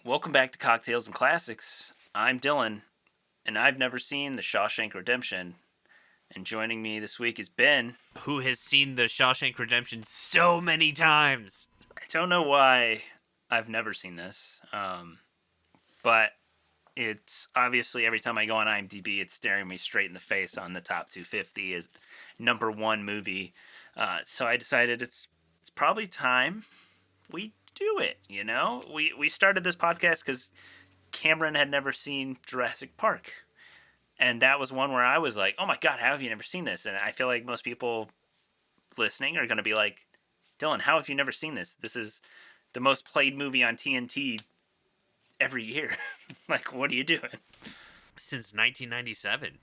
Welcome back to Cocktails and Classics. I'm Dylan, and I've never seen The Shawshank Redemption. And joining me this week is Ben. Who has seen The Shawshank Redemption so many times? I don't know why I've never seen this, but it's obviously every time I go on IMDb, it's staring me straight in the face on the top 250 as number one movie. So I decided it's probably time we do it. You know, we started this podcast because Cameron had never seen Jurassic Park. And that was one where I was like, oh my God, how have you never seen this? And I feel like most people listening are going to be like, Dylan, how have you never seen this? This is the most played movie on TNT every year. Like, what are you doing? Since 1997.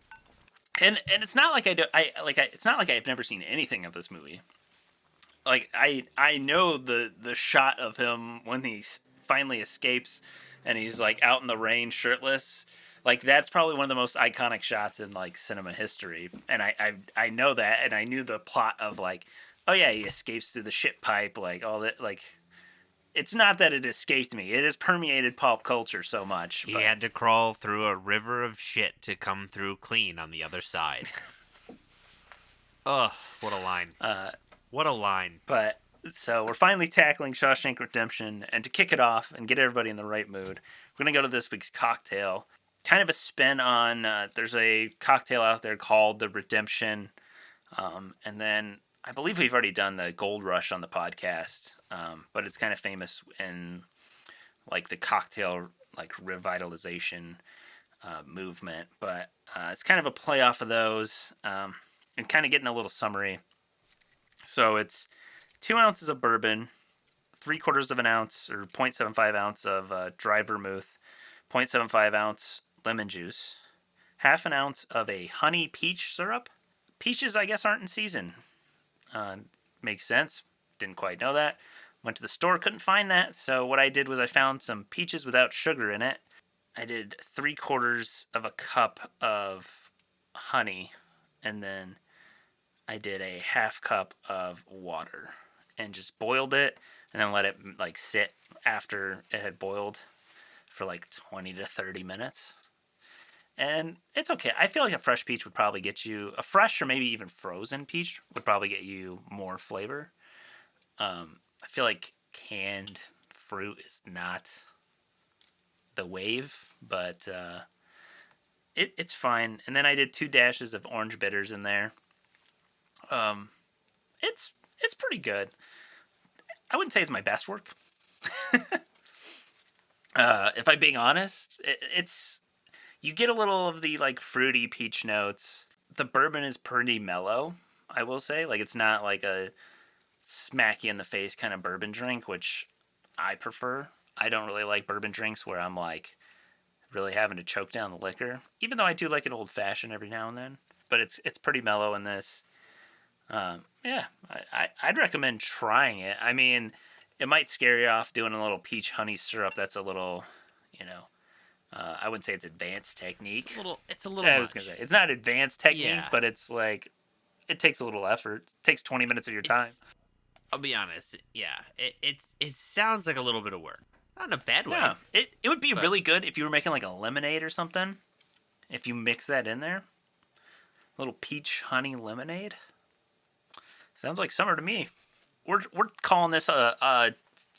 And it's not like it's not like I've never seen anything of this movie. Like, I know the shot of him when he finally escapes and he's like out in the rain shirtless. Like, that's probably one of the most iconic shots in like cinema history. And I know that, and I knew the plot of like, oh yeah, he escapes through the shit pipe, like all that. Like, it's not that it escaped me; it has permeated pop culture so much. He had to crawl through a river of shit to come through clean on the other side. Ugh, what a line! What a line! But so we're finally tackling Shawshank Redemption, and to kick it off and get everybody in the right mood, we're gonna go to this week's cocktail. Kind of a spin on there's a cocktail out there called the Redemption, and then I believe we've already done the Gold Rush on the podcast, but it's kind of famous in like the cocktail like revitalization movement. But it's kind of a play off of those, and kind of getting a little summary. So it's 2 ounces of bourbon, 3/4 of an ounce or 0.75 ounce of dry vermouth, 0.75 ounce lemon juice, half an ounce of a honey peach syrup. Peaches, I guess, aren't in season. Makes sense. Didn't quite know that. Went to the store, couldn't find that. So what I did was I found some peaches without sugar in it. I did 3/4 of a cup of honey, and then I did a half cup of water and just boiled it, and then let it like sit after it had boiled for like 20 to 30 minutes. And it's okay. I feel like a fresh peach would probably get you, a fresh or maybe even frozen peach would probably get you more flavor. I feel like canned fruit is not the wave, but it's fine. And then I did 2 dashes of orange bitters in there. It's pretty good. I wouldn't say it's my best work. If I'm being honest, it's you get a little of the like fruity peach notes. The bourbon is pretty mellow, I will say. Like, it's not like a smack you in the face kind of bourbon drink, which I prefer. I don't really like bourbon drinks where I'm like really having to choke down the liquor, even though I do like an old fashioned every now and then. But it's pretty mellow in this. Yeah, I'd recommend trying it. I mean, it might scare you off doing a little peach honey syrup. That's a little, you know, I wouldn't say it's advanced technique. It's a little I was much. gonna say it's not advanced technique, Yeah. but it's like it takes a little effort. It takes 20 minutes of your time. I'll be honest. Yeah, it sounds like a little bit of work. Not in a bad way. Yeah, it would be really good if you were making like a lemonade or something. If you mix that in there, a little peach honey lemonade. Sounds like summer to me. We're calling this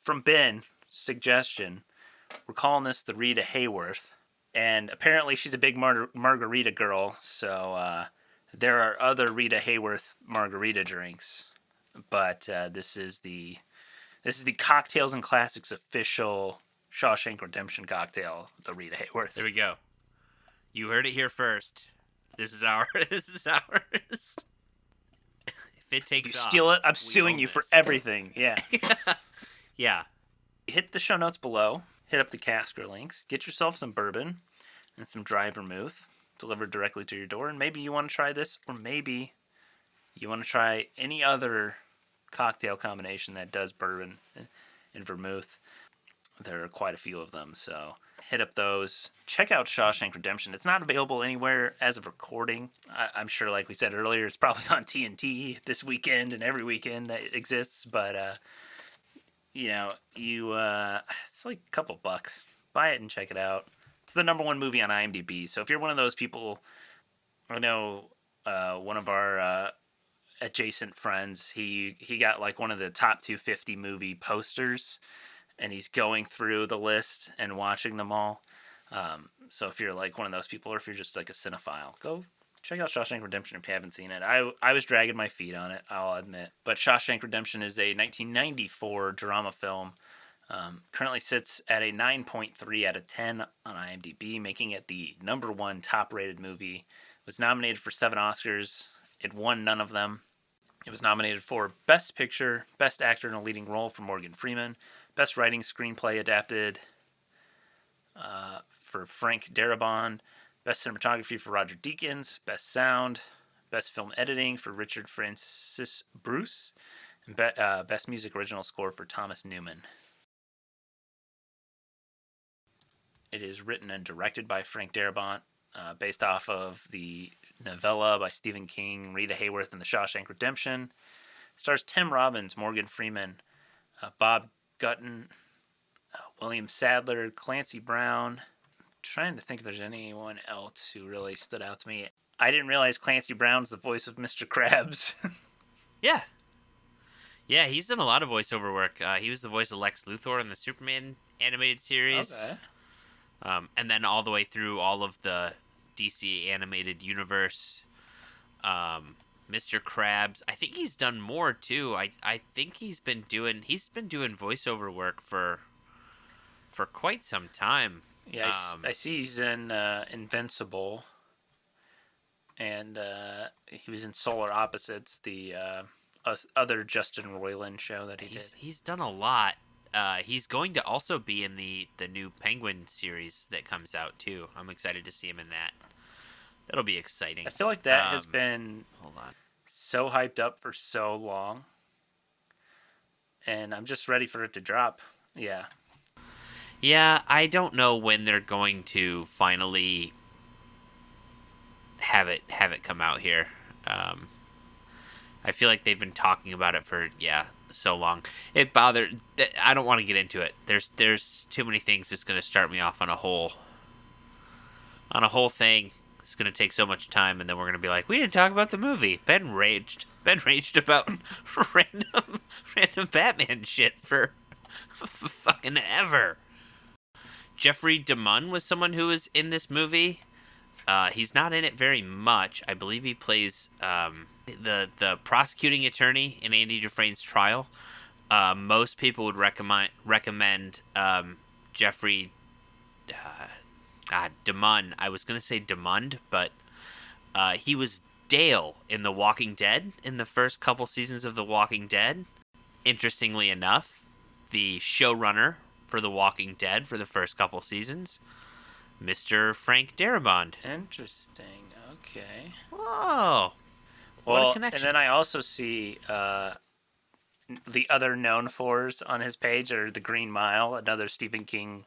from Ben suggestion. We're calling this the Rita Hayworth, and apparently she's a big margarita girl. So there are other Rita Hayworth margarita drinks, but this is the Cocktails and Classics official Shawshank Redemption cocktail, the Rita Hayworth. There we go. You heard it here first. This is ours. This is ours. If it takes You off, steal it, I'm we suing own you for this. everything. Yeah. Yeah. Hit the show notes below. Hit up the Casker links. Get yourself some bourbon and some dry vermouth delivered directly to your door. And maybe you want to try this, or maybe you want to try any other cocktail combination that does bourbon and vermouth. There are quite a few of them, so hit up those. Check out Shawshank Redemption. It's not available anywhere as of recording. I'm sure, like we said earlier, it's probably on TNT this weekend and every weekend that it exists. But it's like a couple bucks. buy it and check it out. It's the number one movie on IMDb. So if you're one of those people, I know one of our adjacent friends, he got like one of the top 250 movie posters, and he's going through the list and watching them all. So if you're like one of those people, or if you're just like a cinephile, go check out Shawshank Redemption if you haven't seen it. I was dragging my feet on it, I'll admit. But Shawshank Redemption is a 1994 drama film. Currently sits at a 9.3 out of 10 on IMDb, making it the number one top-rated movie. It was nominated for 7 Oscars. It won none of them. It was nominated for Best Picture, Best Actor in a Leading Role for Morgan Freeman, Best Writing Screenplay Adapted for Frank Darabont, Best Cinematography for Roger Deakins, Best Sound, Best Film Editing for Richard Francis Bruce, and Best Music Original Score for Thomas Newman. It is written and directed by Frank Darabont, based off of the novella by Stephen King, Rita Hayworth, and The Shawshank Redemption. Stars Tim Robbins, Morgan Freeman, Bob Gutton, William Sadler, Clancy Brown. I'm trying to think if there's anyone else who really stood out to me. I didn't realize Clancy Brown's the voice of Mr. Krabs. Yeah. Yeah, he's done a lot of voiceover work. He was the voice of Lex Luthor in the Superman animated series. Okay. And then all the way through all of the DC animated universe. Mr. Krabs. I think he's done more too. I think he's been doing voiceover work for quite some time. Yeah, I see he's in Invincible, and he was in Solar Opposites, the other Justin Roiland show that he did. He's done a lot. He's going to also be in the new Penguin series that comes out too. I'm excited to see him in that. That'll be exciting. I feel like that has been hold on. so hyped up for so long, and I'm just ready for it to drop. Yeah. Yeah, I don't know when they're going to finally have it come out here. I feel like they've been talking about it for so long. It bothered. I don't want to get into it. There's too many things that's going to start me off on a whole thing. It's going to take so much time, and then we're going to be like, we didn't talk about the movie. Ben raged about random Batman shit for fucking ever. Jeffrey DeMunn was someone who was in this movie. He's not in it very much. I believe he plays the prosecuting attorney in Andy Dufresne's trial. Most people would recommend Jeffrey DeMunn. I was going to say DeMund, but he was Dale in The Walking Dead in the first couple seasons of The Walking Dead. Interestingly enough, the showrunner for The Walking Dead for the first couple seasons, Mr. Frank Darabont. Interesting. Okay. Whoa. Well, what a connection. And then I also see the other known fours on his page are The Green Mile, another Stephen King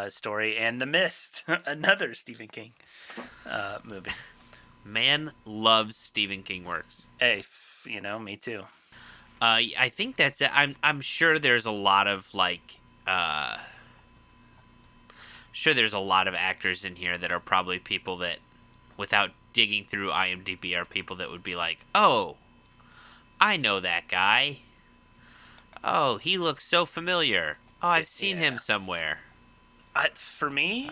story, and The Mist, another Stephen King movie. Man loves Stephen King works. Hey, me too. I think that's it. I'm sure there's a lot of there's a lot of actors in here that are probably people that, without digging through IMDb, are people that would be like, oh, I know that guy. Oh, he looks so familiar. Oh, I've seen him somewhere. For me,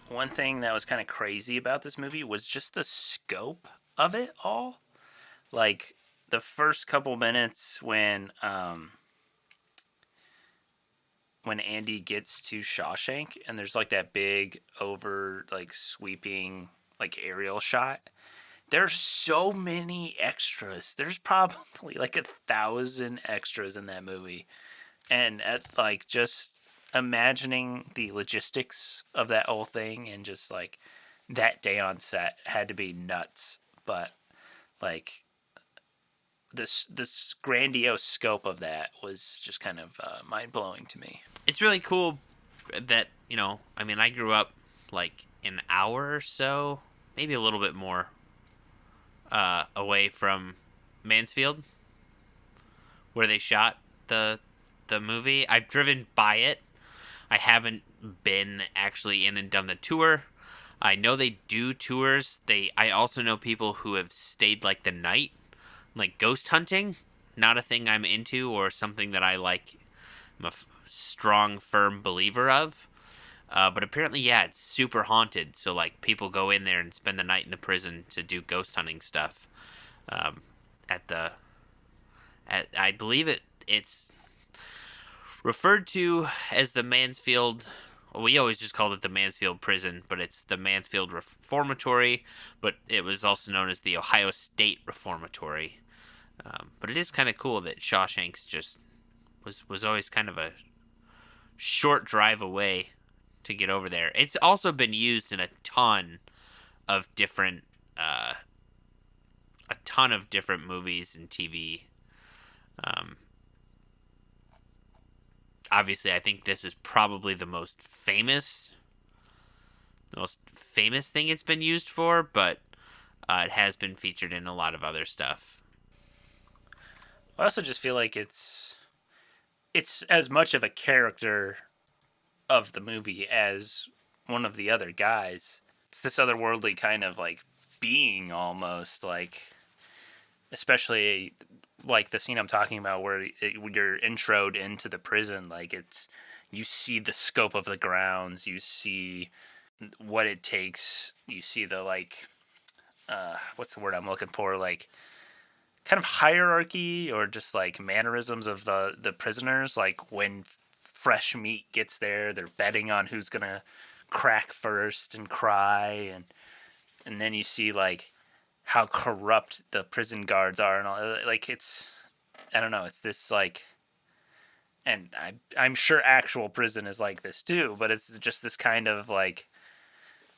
one thing that was kind of crazy about this movie was just the scope of it all. Like, the first couple minutes when Andy gets to Shawshank and there's like that big sweeping aerial shot. There's so many extras. There's probably 1,000 extras in that movie. And just imagining the logistics of that whole thing and just that day on set had to be nuts. But this grandiose scope of that was just kind of mind-blowing to me. It's really cool that, I grew up an hour or so, maybe a little bit more, away from Mansfield, where they shot the movie. I've driven by it. I haven't been actually in and done the tour. I know they do tours. I also know people who have stayed like the night, like ghost hunting. Not a thing I'm into or something that I like. I'm a strong, firm believer of. But apparently, yeah, it's super haunted. So like people go in there and spend the night in the prison to do ghost hunting stuff. Um, at the, I believe it's referred to as the Mansfield. Well, we always just called it the Mansfield Prison, but it's the Mansfield Reformatory. But it was also known as the Ohio State Reformatory. But it is kind of cool that Shawshank's just was always kind of a short drive away to get over there. It's also been used in a ton of different movies and TV. Obviously, I think this is probably the most famous thing it's been used for, but it has been featured in a lot of other stuff. I also just feel like it's as much of a character of the movie as one of the other guys. It's this otherworldly kind of like being almost, like, especially like the scene I'm talking about where you're introed into the prison. Like, it's, you see the scope of the grounds, you see what it takes, you see the like what's the word I'm looking for, like kind of hierarchy or just like mannerisms of the prisoners. Like when fresh meat gets there, they're betting on who's gonna crack first and cry, and then you see like how corrupt the prison guards are and all. Like, it's, I don't know, it's this like, and I'm sure actual prison is like this too, but it's just this kind of like,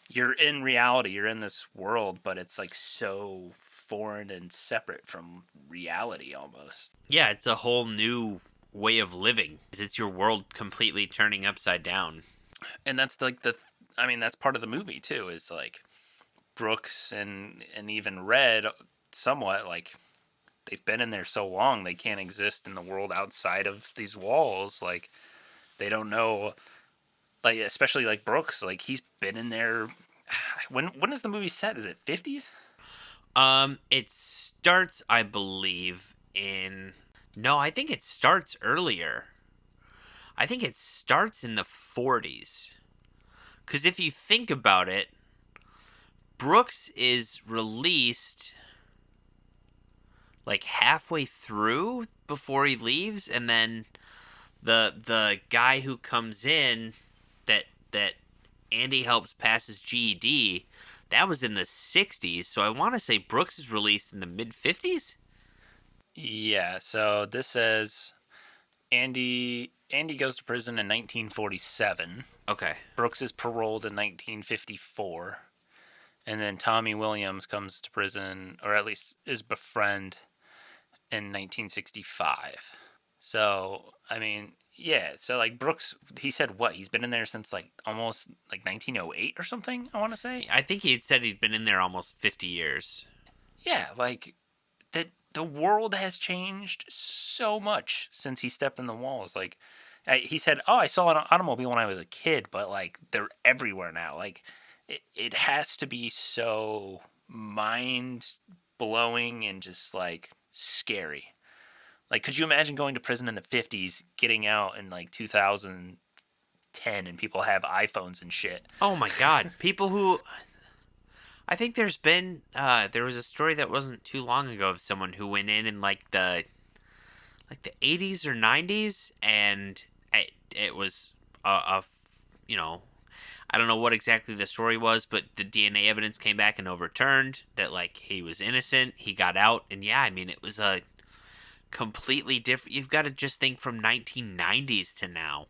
you're in reality, you're in this world, but it's like so foreign and separate from reality almost. Yeah, it's a whole new way of living. It's your world completely turning upside down. And that's like I mean, that's part of the movie too, is like Brooks and even Red somewhat, like, they've been in there so long they can't exist in the world outside of these walls. Like, they don't know, like, especially like Brooks, like, he's been in there. When is the movie set? Is it 50s? It starts, I believe, in... No, I think it starts earlier. I think it starts in the 40s. Because if you think about it, Brooks is released like halfway through before he leaves, and then the guy who comes in that Andy helps pass his GED, that was in the 60s. So I want to say Brooks is released in the mid 50s. Yeah, so this says Andy goes to prison in 1947. Okay. Brooks is paroled in 1954. And then Tommy Williams comes to prison, or at least is befriend, in 1965. So, I mean, yeah. So, like, Brooks, he said what? He's been in there since, like, almost, like, 1908 or something, I want to say? I think he had said he'd been in there almost 50 years. Yeah, like, the world has changed so much since he stepped in the walls. Like, he said, oh, I saw an automobile when I was a kid, but, like, they're everywhere now. Like, it has to be so mind-blowing and just, like, scary. Like, could you imagine going to prison in the 50s, getting out in, like, 2010, and people have iPhones and shit? Oh my god. People who... I think there was a story that wasn't too long ago of someone who went in like the 80s or 90s, and it was you know, I don't know what exactly the story was, but the DNA evidence came back and overturned that, like, he was innocent. He got out, and yeah, I mean, it was a completely different. You've got to just think from 1990s to now.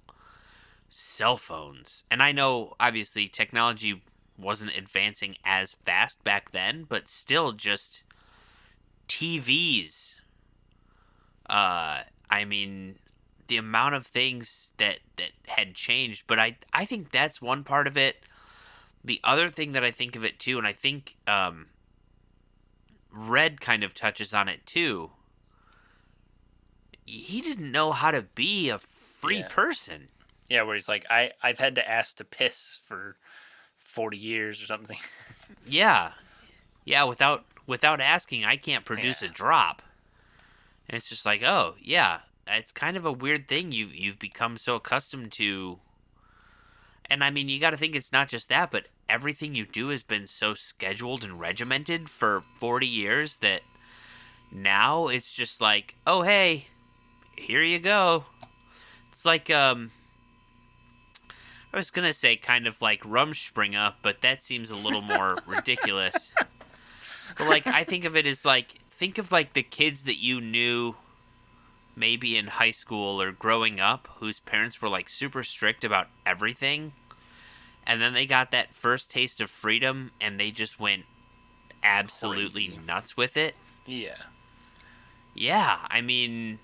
Cell phones, and I know obviously technology wasn't advancing as fast back then, but still, just TVs. I mean, the amount of things that had changed, but I think that's one part of it. The other thing that I think of it too, and I think Red kind of touches on it too, he didn't know how to be a free person. Yeah, where he's like, I've had to ask to piss for 40 years or something. Yeah, yeah. Without asking, I can't produce Yeah. a drop. And it's just like, oh yeah, it's kind of a weird thing. You've become so accustomed to, and I mean, you got to think it's not just that, but everything you do has been so scheduled and regimented for 40 years that now it's just like, oh hey, here you go. It's like I was gonna say kind of like Rumspringa, but that seems a little more ridiculous. But like I think of it as like think of like the kids that you knew maybe in high school or growing up whose parents were like super strict about everything, and then they got that first taste of freedom and they just went absolutely Crazy. nuts with it. Yeah. Yeah, I mean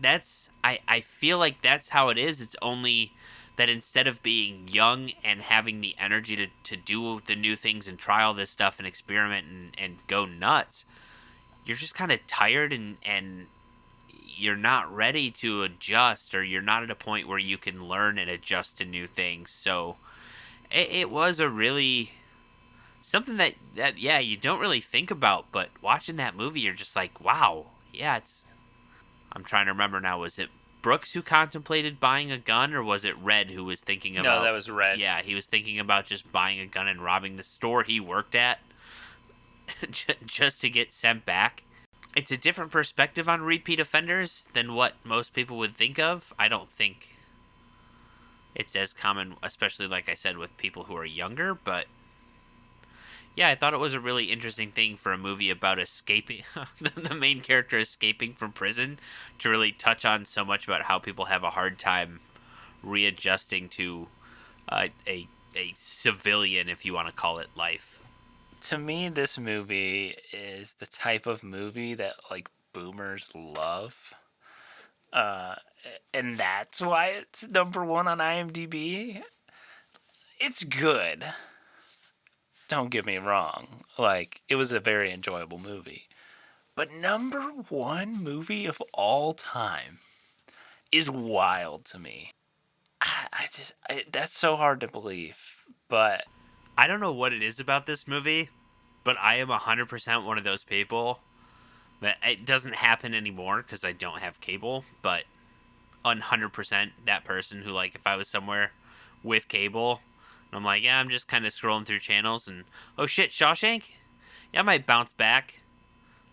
that's I feel like that's how it is. It's only that instead of being young and having the energy to do the new things and try all this stuff and experiment and go nuts, you're just kind of tired and you're not ready to adjust, or you're not at a point where you can learn and adjust to new things. So it was a really something that yeah, you don't really think about, but watching that movie you're just like, wow, yeah, it's I'm trying to remember now. Was it Brooks who contemplated buying a gun, or was it Red who was thinking No, about? that was Red. Yeah, he was thinking about just buying a gun and robbing the store he worked at, just to get sent back. It's a different perspective on repeat offenders than what most people would think of. I don't think it's as common, especially like I said, with people who are younger. But yeah, I thought it was a really interesting thing for a movie about escaping, the main character escaping from prison, to really touch on so much about how people have a hard time readjusting to a civilian, if you want to call it, life. To me, this movie is the type of movie that like boomers love. Uh, and that's why it's number one on IMDb. It's good. Don't get me wrong. Like, it was a very enjoyable movie. But number one movie of all time is wild to me. That's so hard to believe. But I don't know what it is about this movie, but I am 100% one of those people that it doesn't happen anymore because I don't have cable, but 100% that person who, like, if I was somewhere with cable and I'm like, yeah, I'm just kind of scrolling through channels and, oh shit, Shawshank? Yeah, I might bounce back,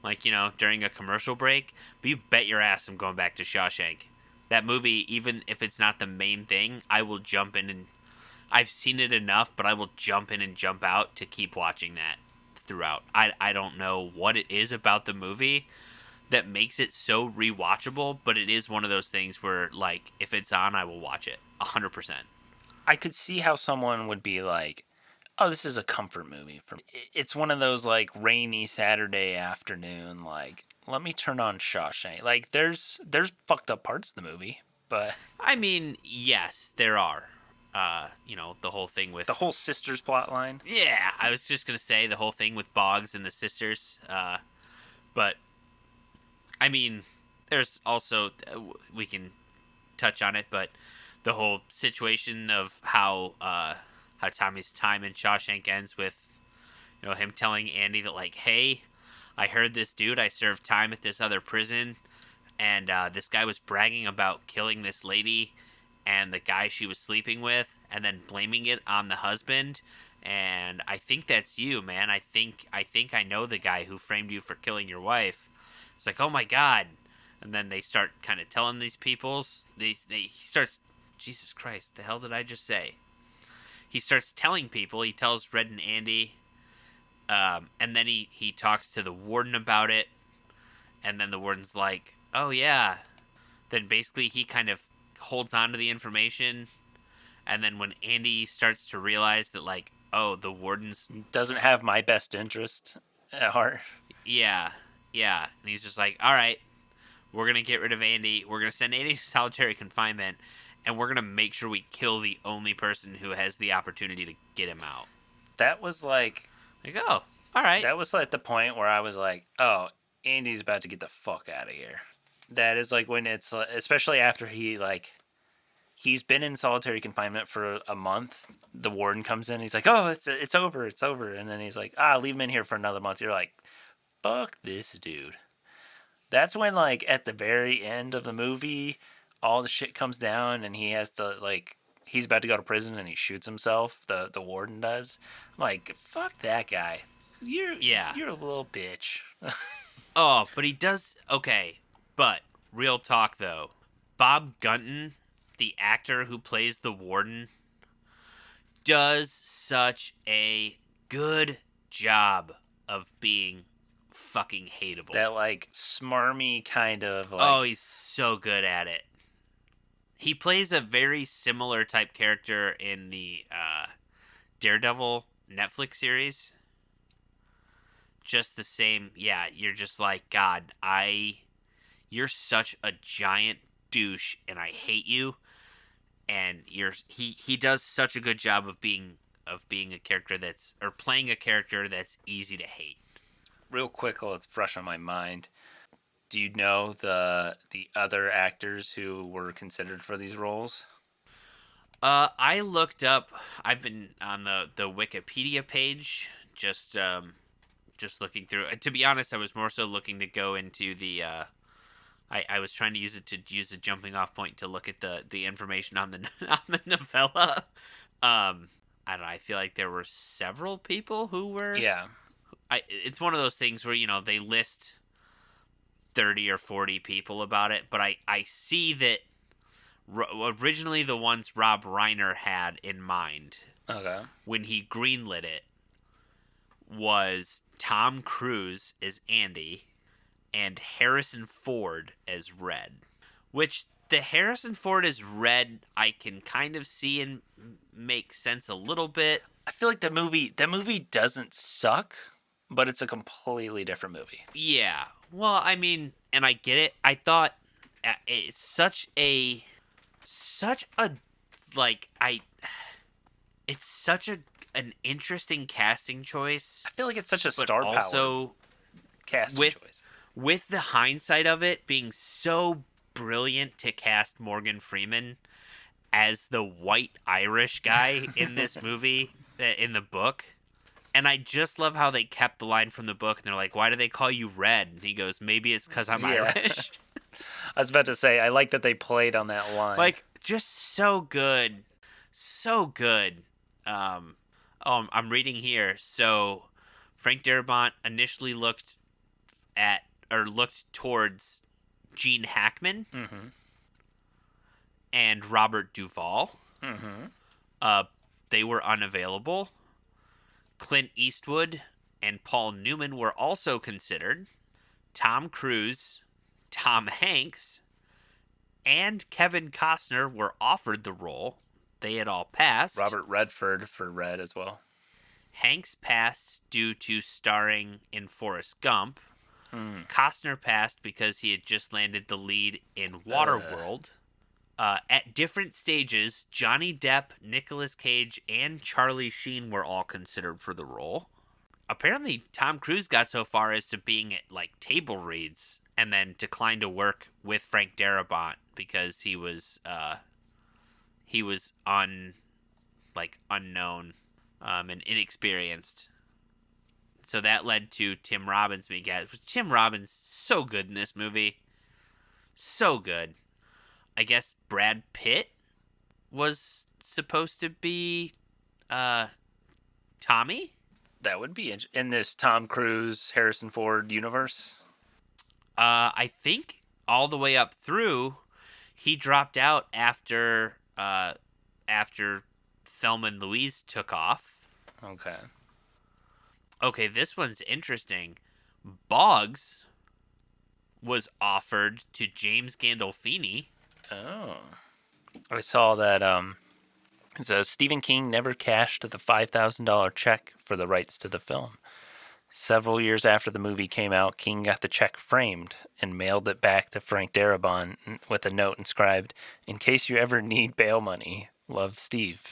like, during a commercial break, but you bet your ass I'm going back to Shawshank. That movie, even if it's not the main thing, I will jump in and I've seen it enough, but I will jump in and jump out to keep watching that throughout. I don't know what it is about the movie that makes it so rewatchable, but it is one of those things where, like, if it's on, I will watch it 100%. I could see how someone would be like, "Oh, this is a comfort movie for me." It's one of those like rainy Saturday afternoon, like, let me turn on Shawshank. Like, there's fucked up parts of the movie, but I mean, yes, there are. The whole thing with the whole sisters plot line. yeah, I was just gonna say the whole thing with Boggs and the sisters. But I mean, there's also we can touch on it, but the whole situation of how Tommy's time in Shawshank ends with him telling Andy that, like, hey, I heard this dude, I served time at this other prison, and this guy was bragging about killing this lady and the guy she was sleeping with, and then blaming it on the husband. And I think that's you, man. I think I know the guy who framed you for killing your wife. It's like, oh my god. And then they start kind of telling these peoples. He starts, Jesus Christ, the hell did I just say? He starts telling people. He tells Red and Andy, and then he talks to the warden about it. And then the warden's like, oh yeah. Then basically he kind of holds on to the information. And then when Andy starts to realize that, like, oh, the warden's Doesn't have my best interest at heart. yeah, yeah, and he's just like, all right, we're gonna get rid of Andy. We're gonna send Andy to solitary confinement, and we're gonna make sure we kill the only person who has the opportunity to get him out. That was like Like, oh, all right, that was like the point where I was like, "Oh, Andy's about to get the fuck out of here." That is like when it's especially after he's been in solitary confinement for a month. The warden comes in. He's like, "Oh, it's over, it's over." And then he's like, leave him in here for another month." You're like, "Fuck this dude." That's when, like, at the very end of the movie, all the shit comes down, and he has to, like, he's about to go to prison, and he shoots himself. The warden does. I'm like, fuck that guy. You're a little bitch. Oh, but he does. Okay, but real talk though, Bob Gunton, the actor who plays the warden, does such a good job of being fucking hateable. That, like, smarmy kind of, like... Oh, he's so good at it. He plays a very similar type character in the Daredevil Netflix series. Just the same, yeah, you're just like, God, you're such a giant douche, and I hate you. And he does such a good job of being a character playing a character that's easy to hate. Real quick, while it's fresh on my mind, do you know the other actors who were considered for these roles? I looked up. I've been on the Wikipedia page, just looking through. To be honest, I was more so looking to go into the. I was trying to use a jumping off point to look at the information on the on the novella. I don't know. I feel like there were several people who were. Yeah. It's one of those things where, they list 30 or 40 people about it, but I see that originally the ones Rob Reiner had in mind when he greenlit it was Tom Cruise as Andy and Harrison Ford as Red, which the Harrison Ford as Red I can kind of see and make sense a little bit. I feel like that movie doesn't suck, but it's a completely different movie. Yeah. Well, I mean, and I get it. I thought it's it's such an interesting casting choice. I feel like it's such a star power casting choice. With the hindsight of it being so brilliant to cast Morgan Freeman as the white Irish guy in this movie, in the book. And I just love how they kept the line from the book, and they're like, "Why do they call you Red?" And he goes, "Maybe it's because I'm Irish." I was about to say, I like that they played on that line. Like, just so good. So good. I'm reading here. So, Frank Darabont initially looked towards Gene Hackman and Robert Duvall. They were unavailable. Clint Eastwood and Paul Newman were also considered. Tom Cruise, Tom Hanks, and Kevin Costner were offered the role. They had all passed. Robert Redford for Red as well. Hanks passed due to starring in Forrest Gump. Costner passed because he had just landed the lead in Waterworld. At different stages, Johnny Depp, Nicolas Cage, and Charlie Sheen were all considered for the role. Apparently, Tom Cruise got so far as to being at, like, table reads and then declined to work with Frank Darabont because he was unknown and inexperienced. So that led to Tim Robbins being cast. Tim Robbins, so good in this movie. So good. I guess Brad Pitt was supposed to be Tommy? That would be in this Tom Cruise, Harrison Ford universe. I think all the way up through, he dropped out after Thelma and Louise took off. Okay, this one's interesting. Boggs was offered to James Gandolfini. Oh. I saw that it says Stephen King never cashed the $5,000 check for the rights to the film. Several years after the movie came out, King got the check framed and mailed it back to Frank Darabont with a note inscribed, "In case you ever need bail money, love, Steve."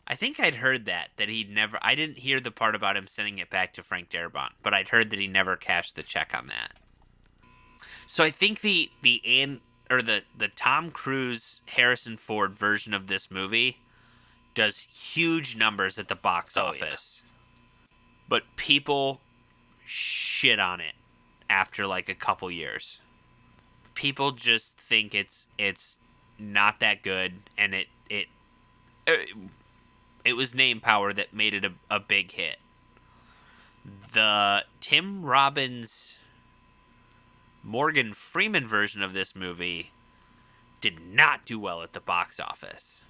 I think I'd heard that he'd never... I didn't hear the part about him sending it back to Frank Darabont, but I'd heard that he never cashed the check on that. So I think the or the Tom Cruise Harrison Ford version of this movie does huge numbers at the box office. But people shit on it after like a couple years. People just think it's not that good, and it was name power that made it a big hit. The Tim Robbins Morgan Freeman version of this movie did not do well at the box office,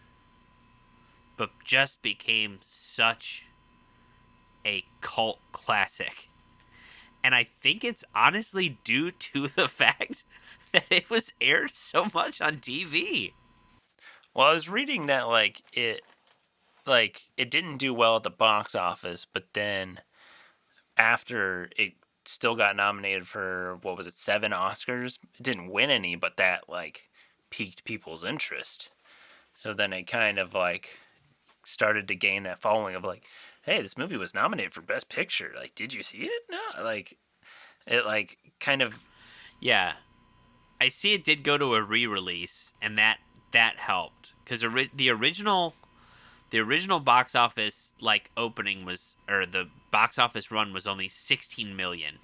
but just became such a cult classic. And I think it's honestly due to the fact that it was aired so much on TV. Well, I was reading that it didn't do well at the box office, but then after it still got nominated for, what was it, 7 Oscars? It didn't win any, but that piqued people's interest. So then it kind of started to gain that following of hey, this movie was nominated for Best Picture. Did you see it? No, it kind of. Yeah, I see it did go to a re-release, and that helped because the original box office opening was, or the box office run was only 16 million.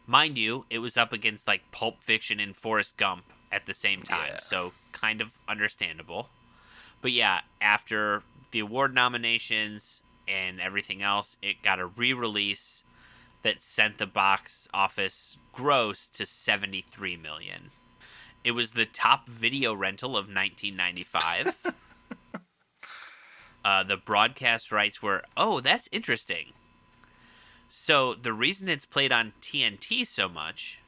Mind you, it was up against Pulp Fiction and Forrest Gump at the same time, so kind of understandable. But yeah, after the award nominations and everything else, it got a re-release that sent the box office gross to 73 million. It was the top video rental of 1995. The broadcast rights were, that's interesting. So the reason it's played on TNT so much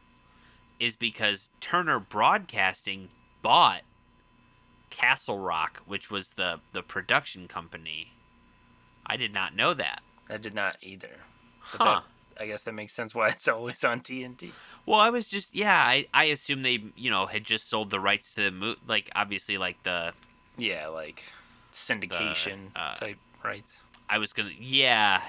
is because Turner Broadcasting bought Castle Rock, which was the production company. I did not know that. I did not either. But I guess that makes sense why it's always on TNT. Well, I was just, I assumed they, had just sold the rights to the movie, obviously, the... Yeah, syndication type rights. I was gonna, I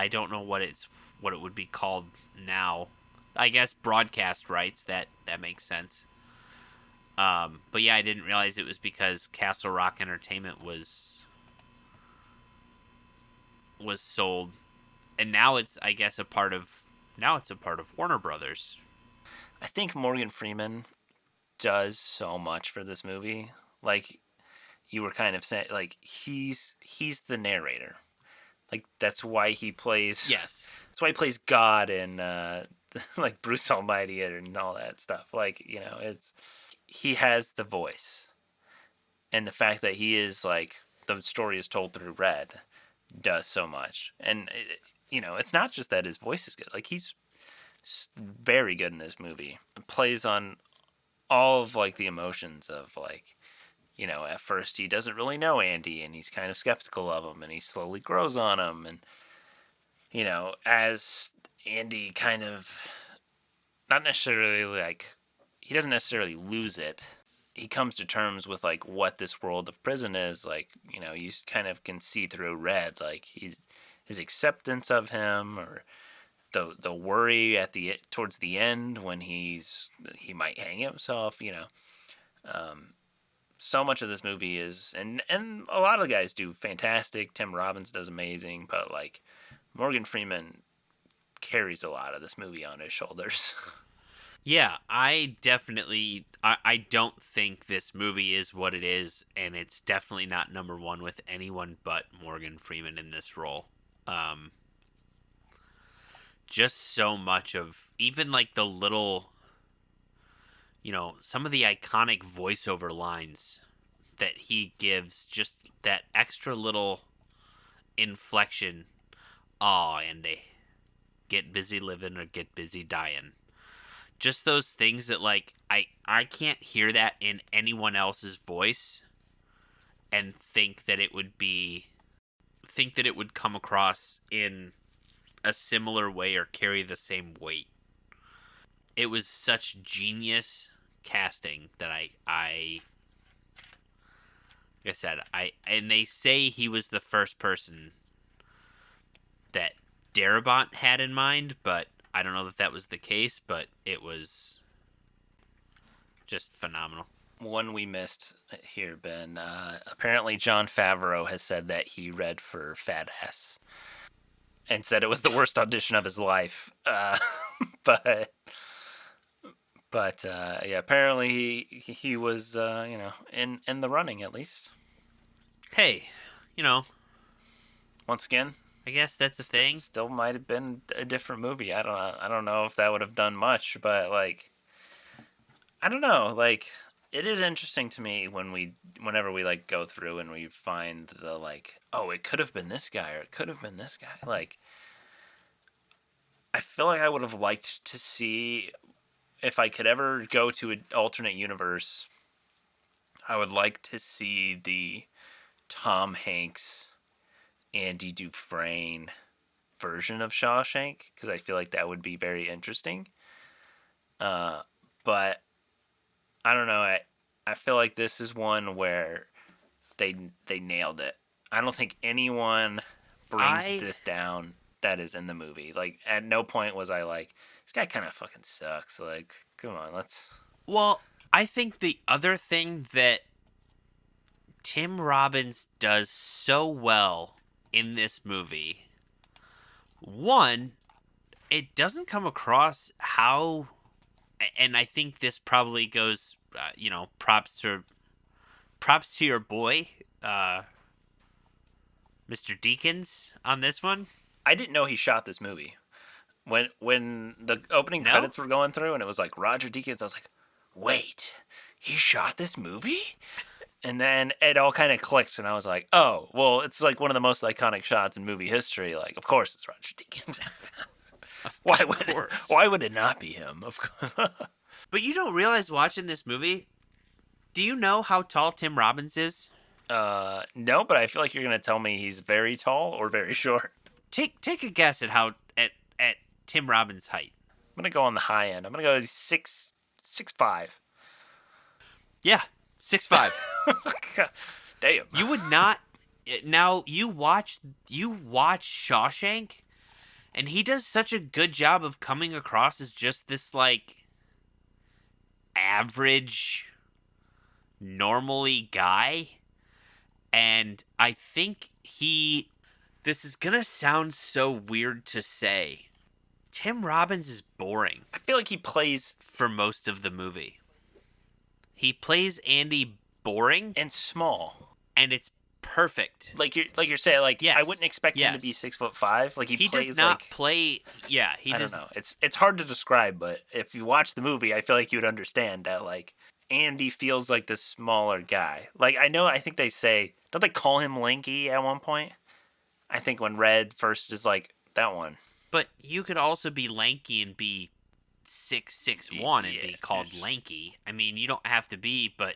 don't know what it would be called now. I guess broadcast rights, that makes sense. But yeah, I didn't realize it was because Castle Rock Entertainment was sold, and now it's, I guess, a part of Warner Brothers. I think Morgan Freeman does so much for this movie. You were kind of saying, he's the narrator. That's why he plays. Yes. That's why he plays God in Bruce Almighty and all that stuff. He has the voice, and the fact that he is the story is told through Red does so much. And it's not just that his voice is good. He's very good in this movie. It plays on all of the emotions of at first he doesn't really know Andy, and he's kind of skeptical of him, and he slowly grows on him, and as Andy kind of not necessarily he doesn't necessarily lose it. He comes to terms with what this world of prison is. You kind of can see through Red, his acceptance of him, or the worry towards the end when he might hang himself. So much of this movie is, and a lot of the guys do fantastic. Tim Robbins does amazing, but Morgan Freeman carries a lot of this movie on his shoulders. Yeah, I definitely, I don't think this movie is what it is, and it's definitely not number one with anyone but Morgan Freeman in this role. Just so much of, even the little, some of the iconic voiceover lines that he gives, just that extra little inflection. Aw, Andy, get busy living or get busy dying. Just those things that I can't hear that in anyone else's voice and think that it would come across in a similar way or carry the same weight. It was such genius casting that like I said, and they say he was the first person that Darabont had in mind, but I don't know that was the case, but it was just phenomenal. One we missed here, Ben. Apparently, Jon Favreau has said that he read for Fat Ass and said it was the worst audition of his life. But yeah, apparently he was in the running at least. Hey, you know, Once again, I guess that's a thing. still might have been a different movie. I don't know if that would have done much, but like I don't know. Like it is interesting to me whenever we like go through and we find the like, oh, it could have been this guy or it could have been this guy. Like I feel like I would have liked to see if I could ever go to an alternate universe. I would like to see the Tom Hanks, Andy Dufresne version of Shawshank because I feel like that would be very interesting. But I don't know. I feel like this is one where they nailed it. I don't think anyone brings this down that is in the movie. Like at no point was I like, this guy kind of fucking sucks. Like, come on, let's. Well, I think the other thing that Tim Robbins does so well in this movie, one, it doesn't come across how, and I think this probably goes, props to your boy, Mr. Deakins on this one. I didn't know he shot this movie. When the opening credits were going through and it was like Roger Deakins, I was like, wait, he shot this movie? And then it all kind of clicked, and I was like, oh, well, it's like one of the most iconic shots in movie history. Like, of course it's Roger Deakins. Why would it not be him? Of course. But you don't realize watching this movie, do you know how tall Tim Robbins is? No, but I feel like you're going to tell me he's very tall or very short. Take a guess at how at Tim Robbins' height. I'm going to go on the high end. I'm going to go 6'5". Yeah, 6'5". Damn. You would not. Now you watch Shawshank, and he does such a good job of coming across as just this like average, normally guy, and I think this is gonna sound so weird to say. Tim Robbins is boring. I feel like he plays for most of the movie. He plays Andy boring and small, and it's perfect. Like you're saying, like yes. I wouldn't expect him to be 6'5". Like he plays does not like play. Yeah, he I does. don't know. It's hard to describe, but if you watch the movie, I feel like you would understand that like Andy feels like the smaller guy. Like I think they say, don't they call him lanky at one point? I think when Red first is like that one. But you could also be lanky and be 6'1" and be called lanky. I mean, you don't have to be, but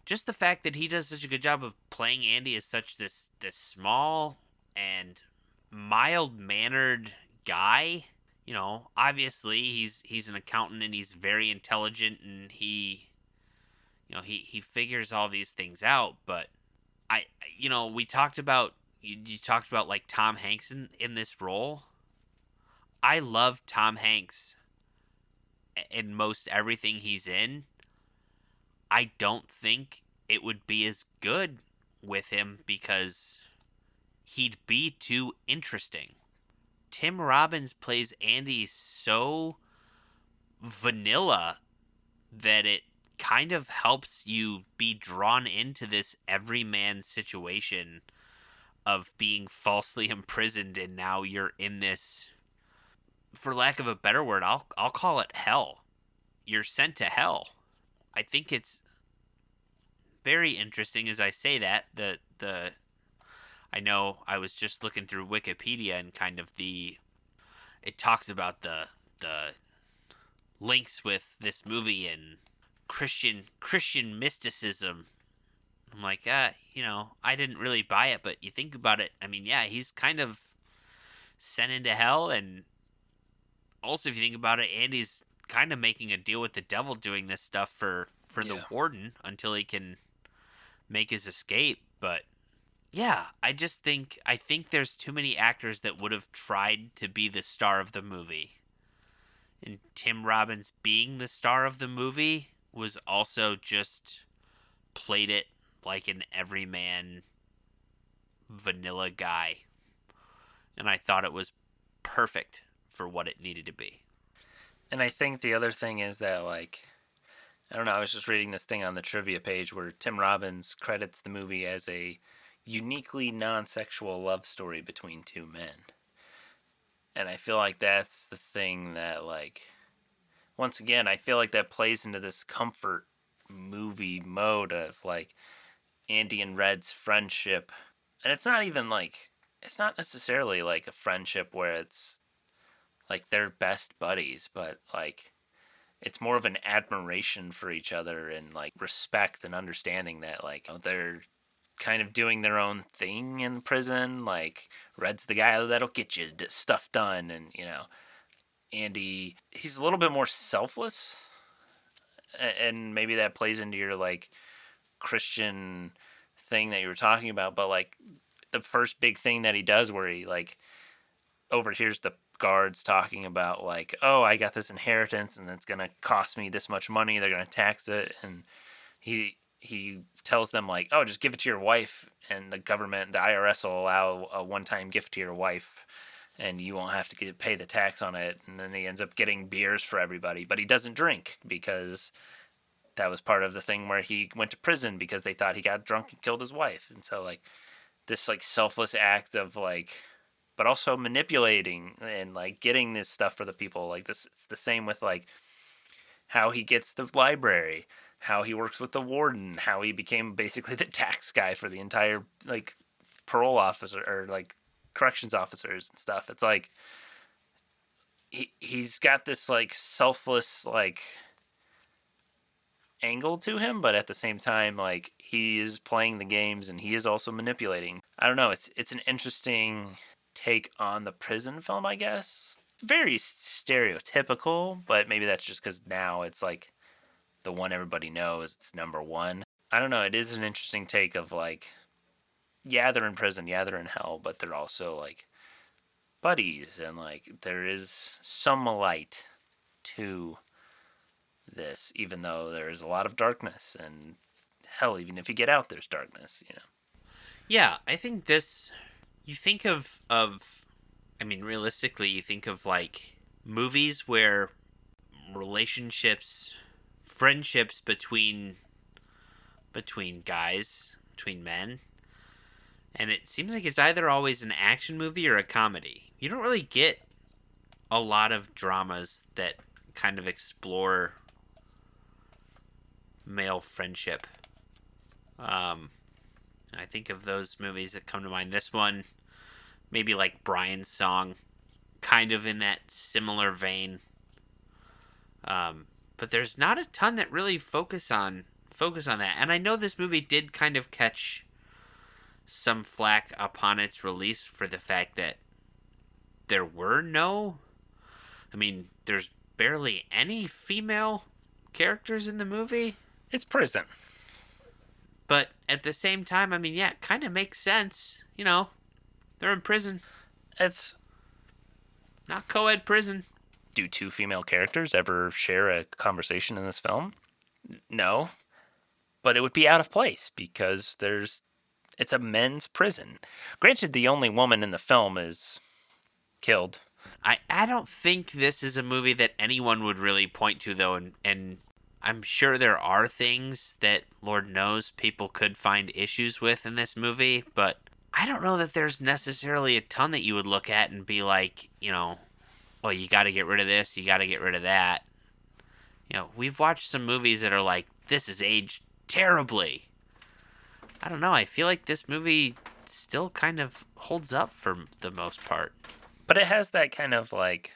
just the fact that he does such a good job of playing Andy as such this small and mild-mannered guy. You know, obviously he's an accountant and he's very intelligent and he figures all these things out. But we talked about you talked about like Tom Hanks in this role. I love Tom Hanks in most everything he's in. I don't think it would be as good with him because he'd be too interesting. Tim Robbins plays Andy so vanilla that it kind of helps you be drawn into this everyman situation of being falsely imprisoned, and now you're in this, for lack of a better word, I'll call it hell. You're sent to hell. I think it's very interesting as I say that. I know I was just looking through Wikipedia and kind of it talks about the links with this movie and Christian mysticism. I'm like, I didn't really buy it, but you think about it, I mean, yeah, he's kind of sent into hell, and also if you think about it, Andy's kind of making a deal with the devil doing this stuff for the warden until he can make his escape. But yeah, I think there's too many actors that would have tried to be the star of the movie. And Tim Robbins being the star of the movie, was also just played it like an everyman vanilla guy. And I thought it was perfect for what it needed to be. And I think the other thing is that, like, I don't know, I was just reading this thing on the trivia page where Tim Robbins credits the movie as a uniquely non-sexual love story between two men. And I feel like that's the thing that, like, once again, I feel like that plays into this comfort movie mode of, like, Andy and Red's friendship. And it's not even, like, it's not necessarily, like, a friendship where it's, like, they're best buddies, but, like, it's more of an admiration for each other and, like, respect and understanding that, like, they're kind of doing their own thing in prison. Like, Red's the guy that'll get you stuff done, and, you know, Andy, he's a little bit more selfless, and maybe that plays into your, like, Christian thing that you were talking about. But, like, the first big thing that he does where he, like, overhears the guards talking about, like, oh, I got this inheritance and it's gonna cost me this much money, they're gonna tax it, and he tells them, like, oh, just give it to your wife, and the government, the IRS, will allow a one-time gift to your wife, and you won't have to pay the tax on it. And then he ends up getting beers for everybody, but he doesn't drink because that was part of the thing where he went to prison because they thought he got drunk and killed his wife. And so, like, this, like, selfless act of, like, but also manipulating and, like, getting this stuff for the people. Like, this, it's the same with, like, how he gets the library, how he works with the warden, how he became basically the tax guy for the entire, like, parole officer or, like, corrections officers and stuff. It's like he's got this, like, selfless, like, angle to him, but at the same time, like, he is playing the games and he is also manipulating. I don't know, it's an interesting take on the prison film, I guess. Very stereotypical, but maybe that's just because now it's, like, the one everybody knows, it's number one. I don't know, it is an interesting take of, like, yeah, they're in prison, yeah, they're in hell, but they're also, like, buddies, and, like, there is some light to this, even though there's a lot of darkness, and hell, even if you get out, there's darkness, you know. Yeah, I think this, you think of I mean, realistically, you think of, like, movies where relationships, friendships between guys, between men, and it seems like it's either always an action movie or a comedy. You don't really get a lot of dramas that kind of explore male friendship. I think of those movies that come to mind. This one, maybe like Brian's Song, kind of in that similar vein. But there's not a ton that really focus on that. And I know this movie did kind of catch some flack upon its release for the fact that there were no, I mean, there's barely any female characters in the movie. It's prison. But at the same time, I mean, yeah, it kind of makes sense. You know, they're in prison. It's not co-ed prison. Do two female characters ever share a conversation in this film? No. But it would be out of place because it's a men's prison. Granted, the only woman in the film is killed. I don't think this is a movie that anyone would really point to, though, and I'm sure there are things that, Lord knows, people could find issues with in this movie, but I don't know that there's necessarily a ton that you would look at and be like, you know, well, you got to get rid of this, you got to get rid of that. You know, we've watched some movies that are like, this is aged terribly. I don't know, I feel like this movie still kind of holds up for the most part. But it has that kind of, like,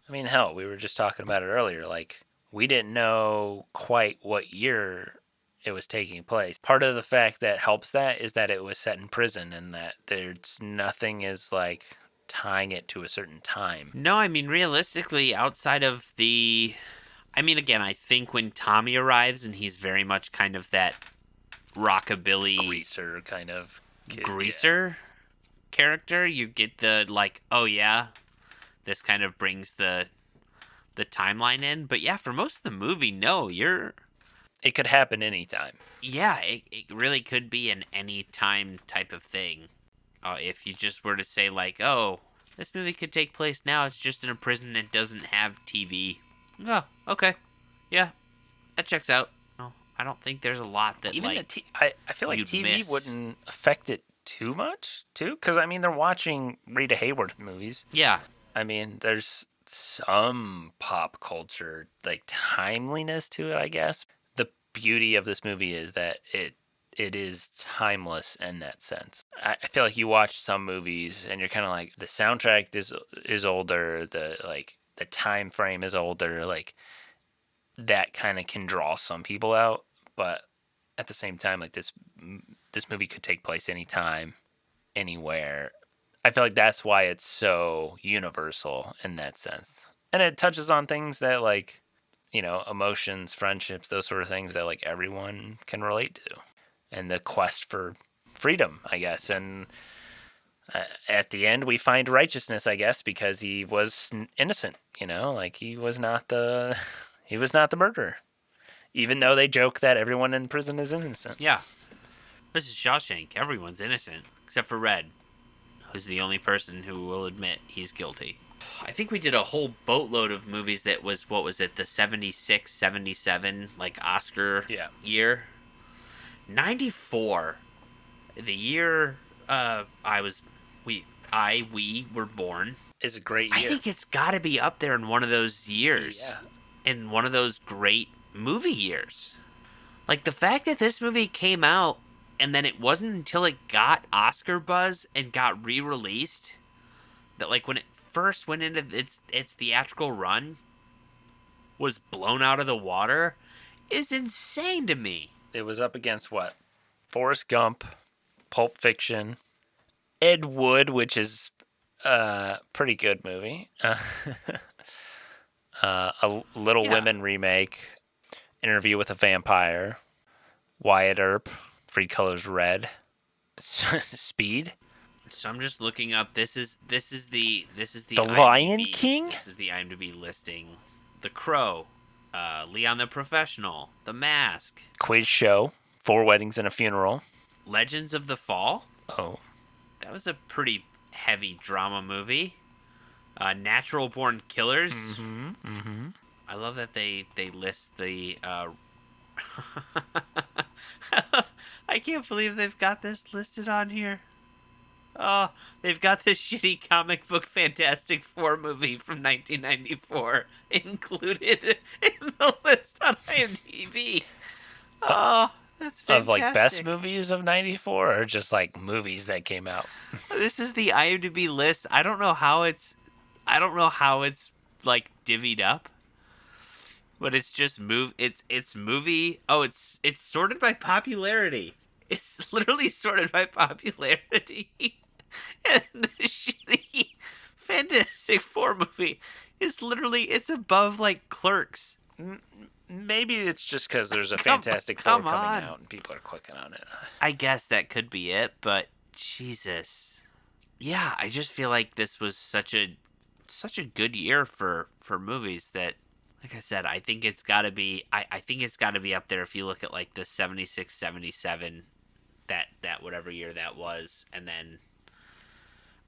I mean, hell, we were just talking about it earlier, like, we didn't know quite what year it was taking place. Part of the fact that helps that is that it was set in prison and that there's nothing is, like, tying it to a certain time. No, I mean, realistically, outside of the... I mean, again, I think when Tommy arrives and he's very much kind of that rockabilly... Greaser kind of kid, Greaser character, you get the, like, oh yeah, this kind of brings the timeline in. But yeah, for most of the movie, no, you're It could happen anytime. Yeah, it really could be an anytime type of thing. If you just were to say, like, oh, this movie could take place now, it's just in a prison that doesn't have TV. Oh, okay. Yeah, that checks out. No, I don't think there's a lot that, Even like, I feel like you'd TV miss. wouldn't affect it too much, too, because I mean they're watching Rita Hayworth movies. Yeah, I mean, there's some pop culture like timeliness to it, I guess. The beauty of this movie is that it is timeless in that sense. I feel like you watch some movies and you're kind of like the soundtrack is older, the time frame is older, like that kind of can draw some people out, but at the same time, like this movie could take place anytime, anywhere. I feel like that's why it's so universal in that sense. And it touches on things that like, emotions, friendships, those sort of things that like everyone can relate to. And the quest for freedom, I guess. And at the end we find righteousness, I guess, because he was innocent, like he was not the he was not the murderer. Even though they joke that everyone in prison is innocent. yeah. This is Shawshank. Everyone's innocent, except for Red, who's the only person who will admit he's guilty. I think we did a whole boatload of movies that was, what was it, the 76, 77, like, Oscar year? 94, the year we were born, is a great year. I think it's got to be up there in one of those years. Yeah. In one of those great movie years. Like, the fact that this movie came out and then it wasn't until it got Oscar buzz and got re-released that, like, when it first went into its theatrical run was blown out of the water is insane to me. It was up against what? Forrest Gump, Pulp Fiction, Ed Wood, which is a pretty good movie. A Little Women remake, Interview with a Vampire, Wyatt Earp, Three Colors Red, Speed. So I'm just looking up. This is the The Lion King. This is the IMDb listing. The Crow, Leon the Professional, The Mask, Quiz Show, Four Weddings and a Funeral, Legends of the Fall. Oh, that was a pretty heavy drama movie. Natural Born Killers. I love that they list the. I can't believe they've got this listed on here. Oh, they've got this shitty comic book Fantastic Four movie from 1994 included in the list on IMDb. Oh, that's fantastic. Of like best movies of '94, or just like movies that came out. This is the IMDb list. I don't know how it's like divvied up, but it's just it's movie. Oh, it's sorted by popularity. It's literally sorted by popularity. And the shitty Fantastic Four movie is literally, it's above like Clerks. Maybe it's just because there's a Fantastic Four coming out and people are clicking on it. I guess that could be it, but Jesus. Yeah, I just feel like this was such a good year for movies that, like I said, I think it's got to be I think it's got to be up there if you look at like the 76, 77, that whatever year that was, and then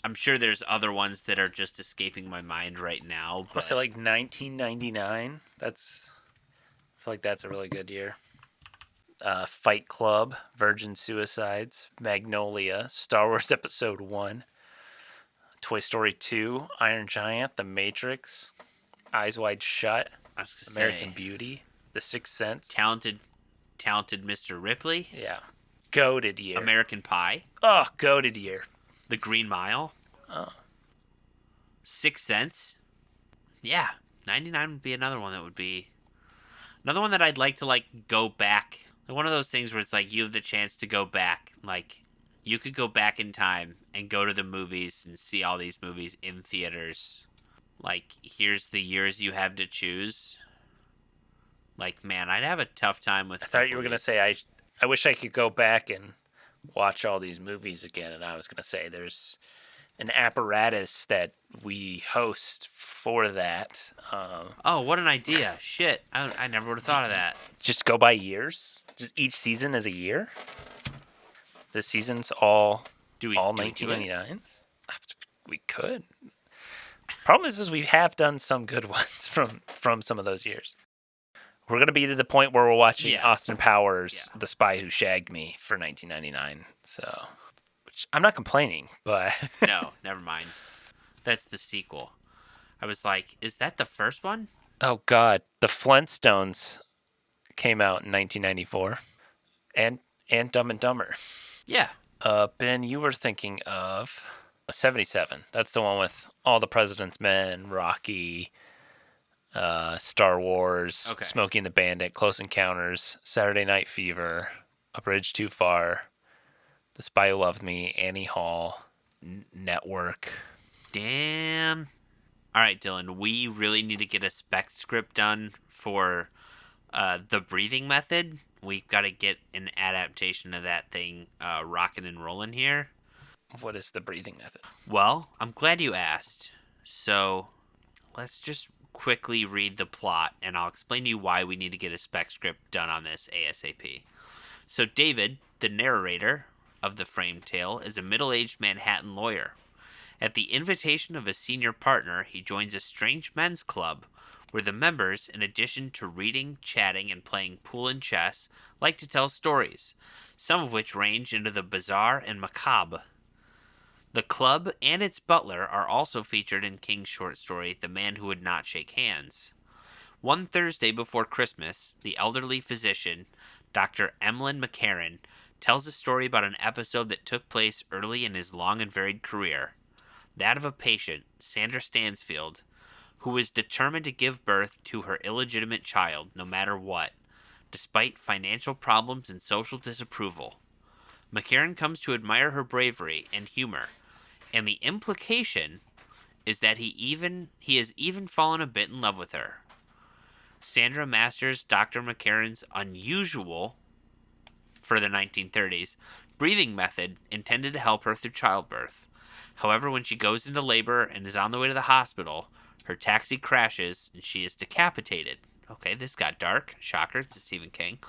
I'm sure there's other ones that are just escaping my mind right now. But I say like 1999. I feel like that's a really good year. Fight Club, Virgin Suicides, Magnolia, Star Wars Episode 1, Toy Story 2, Iron Giant, The Matrix, Eyes Wide Shut, American Beauty, The Sixth Sense. Talented Mr. Ripley. Yeah. Goated year. American Pie. Oh, goated year. The Green Mile. Oh. Sixth Sense. Yeah. 99 would be another one that would be... Another one that I'd like to, like, go back. Like one of those things where it's like you have the chance to go back. Like, you could go back in time and go to the movies and see all these movies in theaters. Like, here's the years you have to choose. Like, man, I'd have a tough time with... I thought you were going to say, I wish I could go back and watch all these movies again. And I was going to say, there's an apparatus that we host for that. Oh, what an idea! Shit, I never would have thought of that. Just go by years. Just each season is a year. The season's all Do we 1999s. We could. Problem is we have done some good ones from some of those years. We're gonna be to the point where we're watching Austin Powers, The Spy Who Shagged Me, for 1999. So, which I'm not complaining, but No, never mind. That's the sequel. I was like, is that the first one? Oh God, the Flintstones came out in 1994, and Dumb and Dumber. Yeah. Ben, you were thinking of 77. That's the one with all the President's Men, Rocky, Star Wars, Smokey and the Bandit, Close Encounters, Saturday Night Fever, A Bridge Too Far, The Spy Who Loved Me, Annie Hall, Network. Damn. All right, Dylan, we really need to get a spec script done for the breathing method. We've got to get an adaptation of that thing rocking and rolling here. What is the breathing method? Well, I'm glad you asked. So let's just quickly read the plot, and I'll explain to you why we need to get a spec script done on this ASAP. So David, the narrator of the framed tale, is a middle-aged Manhattan lawyer. At the invitation of a senior partner, he joins a strange men's club where the members, in addition to reading, chatting, and playing pool and chess, like to tell stories, some of which range into the bizarre and macabre. The club and its butler are also featured in King's short story, The Man Who Would Not Shake Hands. One Thursday before Christmas, the elderly physician, Dr. Emlyn McCarran, tells a story about an episode that took place early in his long and varied career. That of a patient, Sandra Stansfield, who was determined to give birth to her illegitimate child no matter what, despite financial problems and social disapproval. McCarran comes to admire her bravery and humor, and the implication is that he has even fallen a bit in love with her. Sandra masters Dr. McCarran's unusual, for the 1930s, breathing method intended to help her through childbirth. However, when she goes into labor and is on the way to the hospital, her taxi crashes and she is decapitated. Okay, this got dark. Shocker, it's Stephen King.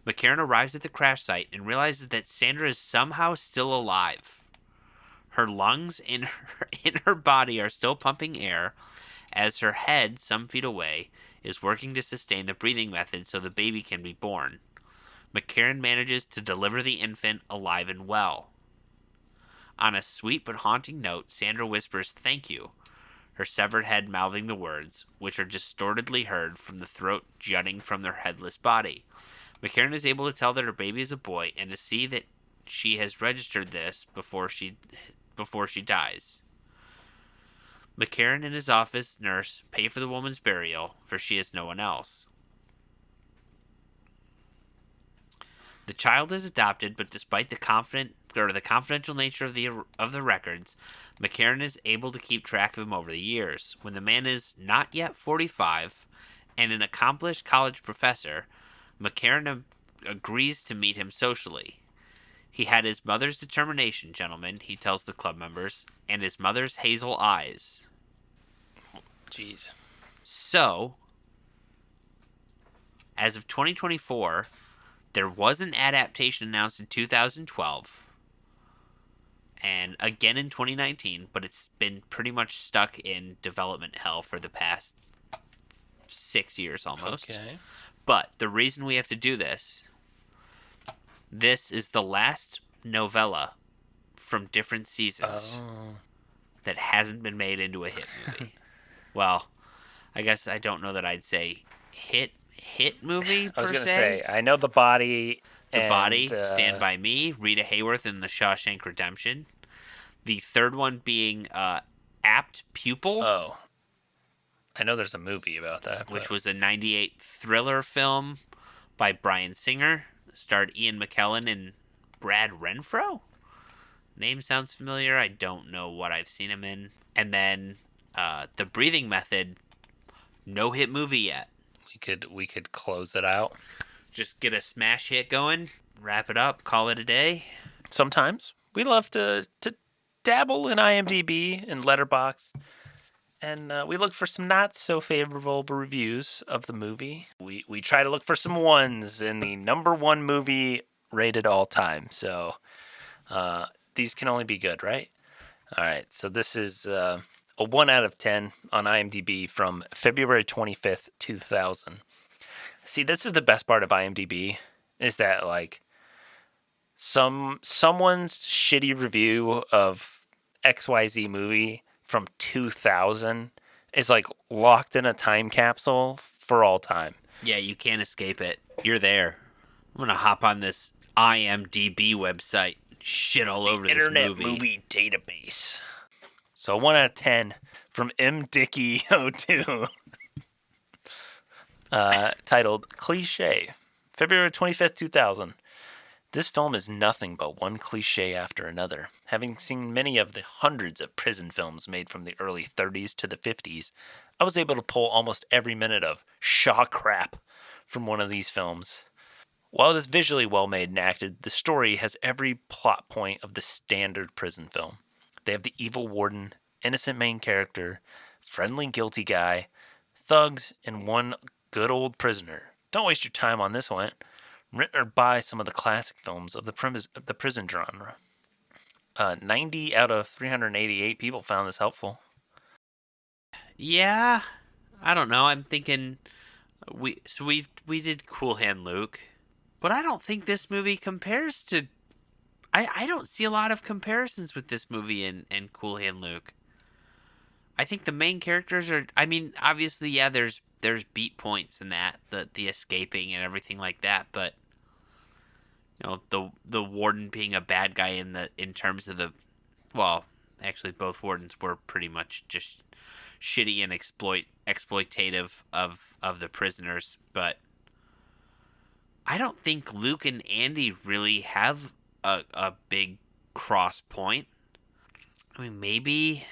McCarran arrives at the crash site and realizes that Sandra is somehow still alive. Her lungs in her body are still pumping air, as her head, some feet away, is working to sustain the breathing method so the baby can be born. McCarran manages to deliver the infant alive and well. On a sweet but haunting note, Sandra whispers, "Thank you," her severed head mouthing the words, which are distortedly heard from the throat jutting from her headless body. McCarran is able to tell that her baby is a boy and to see that she has registered this before she dies. McCarran and his office nurse pay for the woman's burial, for she has no one else. The child is adopted, but despite the confidential nature of the records, McCarran is able to keep track of him over the years. When the man is not yet 45 and an accomplished college professor, McCarran agrees to meet him socially. He had his mother's determination, gentlemen, he tells the club members, and his mother's hazel eyes. Jeez. So, as of 2024, there was an adaptation announced in 2012, and again in 2019, but it's been pretty much stuck in development hell for the past 6 years almost. Okay. But the reason we have to do this is the last novella from different seasons that hasn't been made into a hit movie. Well, I guess I don't know that I'd say hit movie per se. I was going to say, I know The Body. The Body, Stand By Me, Rita Hayworth in The Shawshank Redemption. The third one being Apt Pupil. Oh. I know there's a movie about that. Which was a 98 thriller film by Bryan Singer. Starred Ian McKellen and Brad Renfro. Name sounds familiar. I don't know what I've seen him in. And then The Breathing Method. No hit movie yet. We could close it out. Just get a smash hit going, wrap it up, call it a day. Sometimes we love to dabble in IMDb and Letterboxd, and we look for some not so favorable reviews of the movie. We try to look for some ones in the number one movie rated all time. So these can only be good, right? All right. So this is a 1 out of 10 on IMDb from February 25th, 2000. See, this is the best part of IMDb is that like someone's shitty review of XYZ movie from 2000 is like locked in a time capsule for all time. Yeah, you can't escape it. You're there. I'm gonna hop on this IMDb website. Shit all over this movie. Internet Movie Database. So 1 out of 10 from MDicky02. Titled Cliche. February 25th, 2000. This film is nothing but one cliche after another. Having seen many of the hundreds of prison films made from the early 30s to the 50s, I was able to pull almost every minute of shaw crap from one of these films. While it is visually well made and acted, the story has every plot point of the standard prison film. They have the evil warden, innocent main character, friendly guilty guy, thugs, and one good old prisoner. Don't waste your time on this one. Rent or buy some of the classic films of the prison genre. 90 out of 388 people found this helpful. Yeah, I don't know. I'm thinking we did Cool Hand Luke, but I don't think this movie compares to. I don't see a lot of comparisons with this movie and Cool Hand Luke. I think the main characters are. I mean, obviously, yeah. There's beat points in that the escaping and everything like that, but the warden being a bad guy in terms of well, actually both wardens were pretty much just shitty and exploitative of the prisoners, but I don't think Luke and Andy really have a big cross point. I mean, maybe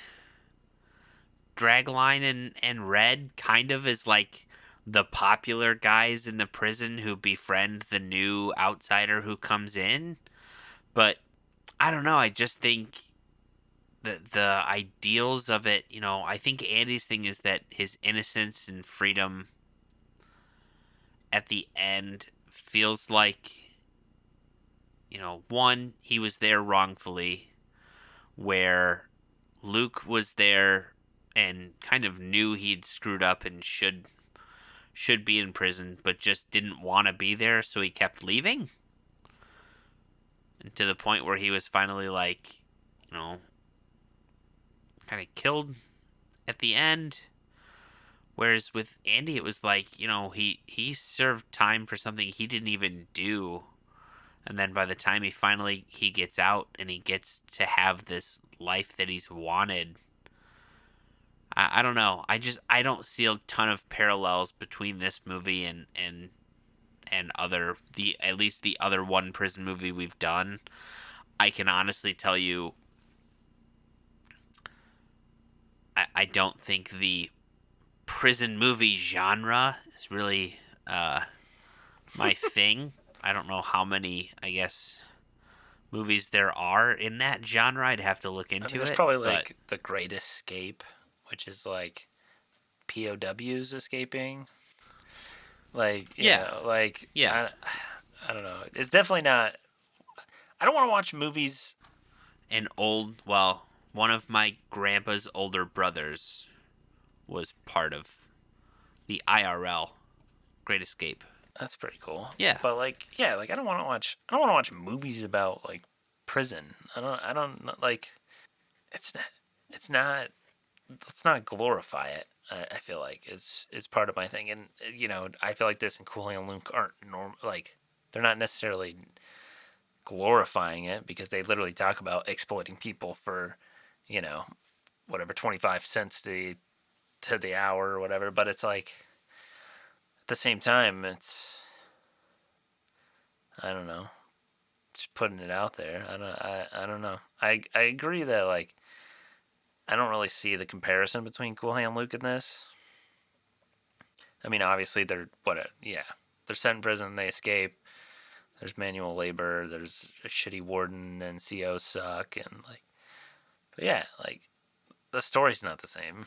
Dragline and Red kind of is like the popular guys in the prison who befriend the new outsider who comes in. But I don't know. I just think that the ideals of it, I think Andy's thing is that his innocence and freedom at the end feels like, one, he was there wrongfully, where Luke was there and kind of knew he'd screwed up and should be in prison, but just didn't want to be there, so he kept leaving. And to the point where he was finally like, kind of killed at the end. Whereas with Andy, it was like, he served time for something he didn't even do. And then by the time he gets out and he gets to have this life that he's wanted, I don't know. I don't see a ton of parallels between this movie and at least the other one prison movie we've done. I can honestly tell you, I don't think the prison movie genre is really my thing. I don't know how many, I guess, movies there are in that genre. I'd have to look into it. There's probably like The Great Escape, which is like POWs escaping. Like, yeah. I don't know. It's definitely not. I don't want to watch movies. One of my grandpa's older brothers was part of the IRL Great Escape. That's pretty cool. Yeah. But I don't want to watch movies about like prison. I don't like it's not let's not glorify it. I feel like it's part of my thing, and I feel like this and Cool Hand Luke aren't they're not necessarily glorifying it because they literally talk about exploiting people for whatever 25 cents to the hour or whatever, but it's like at the same time I don't know, just putting it out there. I don't know. I agree that like I don't really see the comparison between Cool Hand Luke and this. I mean, obviously they're set in prison, they escape. There's manual labor, there's a shitty warden, and COs suck, and like But yeah, like, the story's not the same.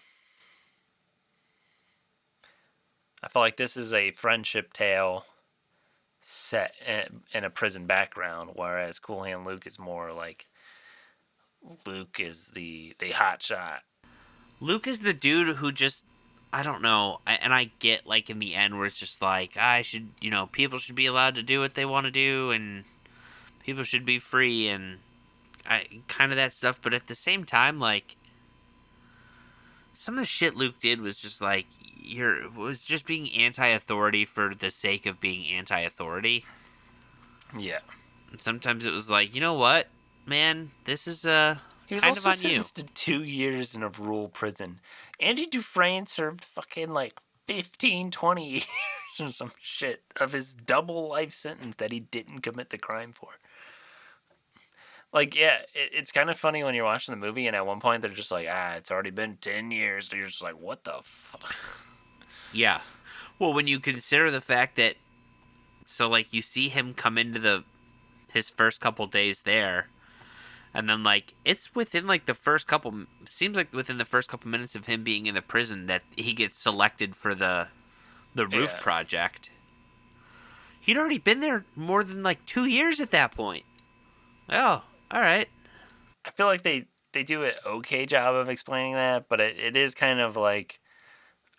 I feel like this is a friendship tale set in a prison background, whereas Cool Hand Luke is more like Luke is the hot shot. Luke is the dude who just, I don't know, and I get, like, in the end where it's just like, I should, people should be allowed to do what they want to do, and people should be free, and kind of that stuff, but at the same time, like, some of the shit Luke did was just like, was just being anti-authority for the sake of being anti-authority. Yeah. And sometimes it was like, you know what, man, this is He was kind of also on you. sentenced to 2 years in a rural prison. Andy Dufresne served fucking like 15, 20 years or some shit of his double life sentence that he didn't commit the crime for. Like, yeah, it's kind of funny when you're watching the movie, and at one point they're just like, it's already been 10 years. And you're just like, what the fuck? Yeah. Well, when you consider the fact that, so, like, you see him come into his first couple days there, and then, like, it's within, like, seems like within the first couple minutes of him being in the prison that he gets selected for the roof project. He'd already been there more than, like, 2 years at that point. Oh, all right. I feel like they do an okay job of explaining that, but it is kind of like,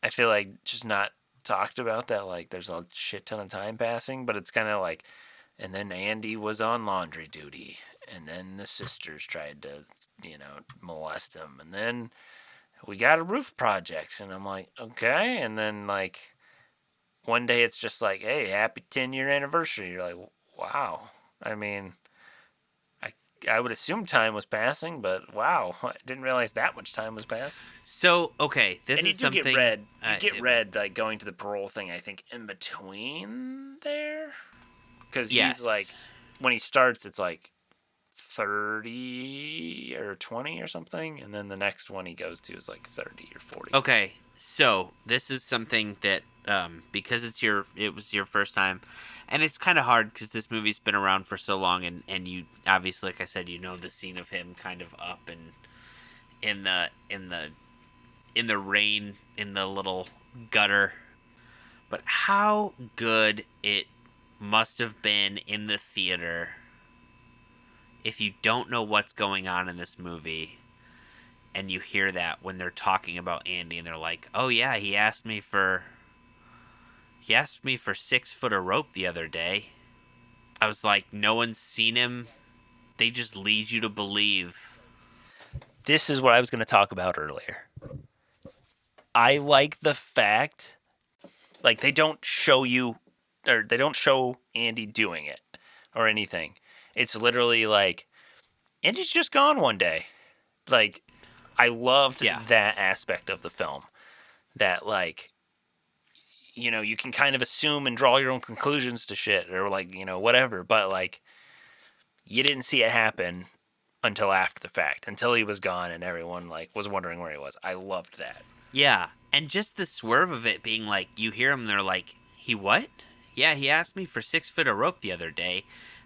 I feel like just not talked about that, like, there's a shit ton of time passing, but it's kind of like, and then Andy was on laundry duty, and then the sisters tried to, molest him, and then we got a roof project, and I'm like, okay, and then, like, one day it's just like, hey, happy 10-year anniversary. You're like, wow. I mean, I would assume time was passing, but wow, I didn't realize that much time was passing. So, okay, this And is something... You get red, like, going to the parole thing, I think, in between there. Because he's, like, when he starts, it's, like, 30 or 20 or something. And then the next one he goes to is, like, 30 or 40. Okay, so this is something that, because it was your first time, and it's kind of hard because this movie's been around for so long, and you, obviously, like I said, the scene of him kind of up and in the rain in the little gutter. But how good it must have been in the theater if you don't know what's going on in this movie and you hear that when they're talking about Andy and they're like, oh yeah, he asked me for 6 foot of rope the other day. I was like, no one's seen him. They just lead you to believe. This is what I was going to talk about earlier. I like the fact, like, they don't show Andy doing it or anything. It's literally like, Andy's just gone one day. Like, I loved that aspect of the film. That, like, you can kind of assume and draw your own conclusions to shit or, like, whatever. But, like, you didn't see it happen until after the fact, until he was gone and everyone, like, was wondering where he was. I loved that. Yeah, and just the swerve of it being like, you hear him, they're like, he what? Yeah, he asked me for 6 foot of rope the other day.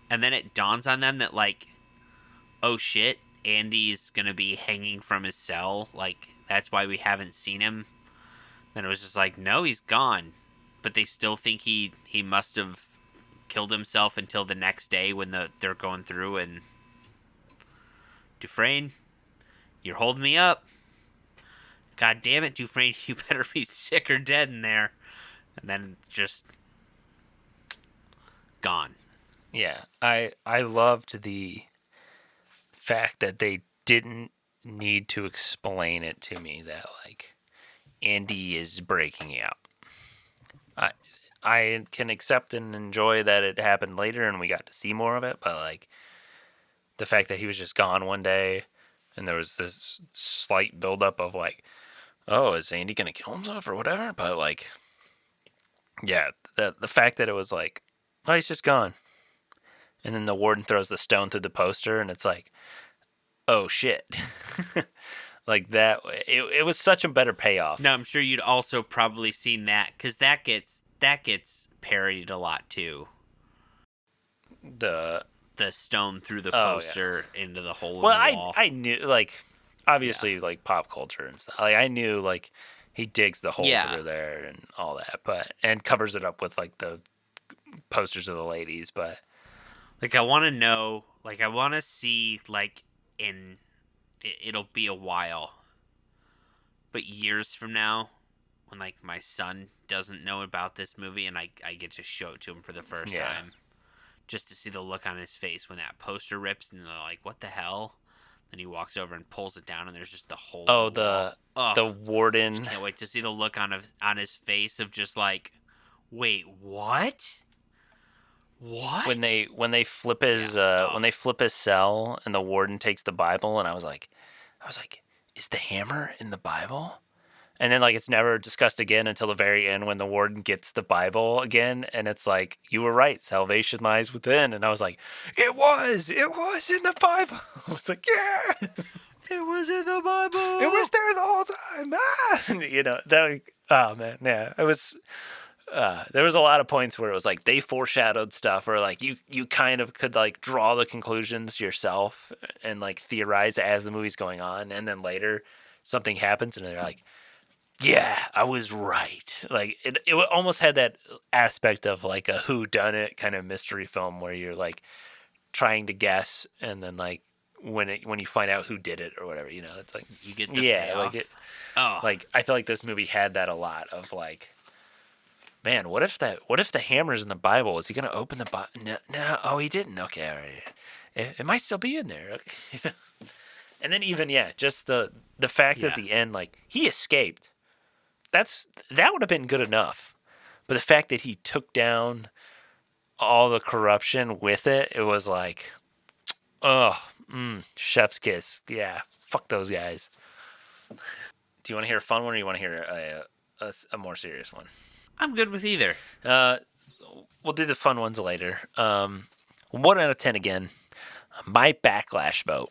And then it dawns on them that, like, oh shit, Andy's gonna be hanging from his cell. Like, that's why we haven't seen him. Then it was just like, no, he's gone. But they still think he must have killed himself until the next day when they're going through and... Dufresne, you're holding me up. God damn it, Dufresne, you better be sick or dead in there. And then just... gone. Yeah, I loved the fact that they didn't need to explain it to me that, like, Andy is breaking out. I can accept and enjoy that it happened later and we got to see more of it, but, like, the fact that he was just gone one day and there was this slight buildup of, like, oh, is Andy gonna kill himself or whatever? But, like, yeah, the fact that it was like, oh, he's just gone. And then the warden throws the stone through the poster, and it's like, oh, shit. Like, that, it was such a better payoff. Now, I'm sure you'd also probably seen that, because that gets parodied a lot, too. The stone through the poster into the hole in the wall. I knew, like, Yeah. obviously like pop culture and stuff. Like I knew like he digs the hole Yeah. through there and all that, but and covers it up with like the posters of the ladies, but Like I want to know, like I want to see like in it'll be a while, but years from now when like my son doesn't know about this movie and I get to show it to him for the first yeah. time just to see the look on his face when that poster rips and they're like, "What the hell?" Then he walks over and pulls it down and there's just a hole in Oh, the wall. Oh, the just warden can't wait to see the look on his face of just like, "Wait, what? What?" when they flip Yeah. his Oh, when they flip his cell and the warden takes the Bible and I was like, is the hammer in the Bible? And then like it's never discussed again until the very end when the warden gets the Bible again and it's like, you were right, salvation lies within. And I was like, it was in the Bible. I was like, yeah, it was in the it was Bible. there the whole time. Ah! You know, that oh man, yeah. It was there was a lot of points where it was like they foreshadowed stuff or like you kind of could like draw the conclusions yourself and like theorize as the movie's going on and then later something happens and they're like, yeah, I was right. Like it almost had that aspect of like a who done it kind of mystery film where you're like trying to guess and then like when you find out who did it or whatever, you know, it's like You get the yeah, payoff. Oh, like I feel like this movie had that a lot of like, man, what if the hammer's in the Bible? Is he gonna open the Bible? No, no, oh he didn't. Okay, all right. It might still be in there. Okay. And then even yeah, just the fact at yeah. the end like he escaped. That would have been good enough. But the fact that he took down all the corruption with it, it was like, oh, chef's kiss. Yeah, fuck those guys. Do you want to hear a fun one or you want to hear a more serious one? I'm good with either. Uh, we'll do the fun ones later. 1 out of 10 again. My backlash vote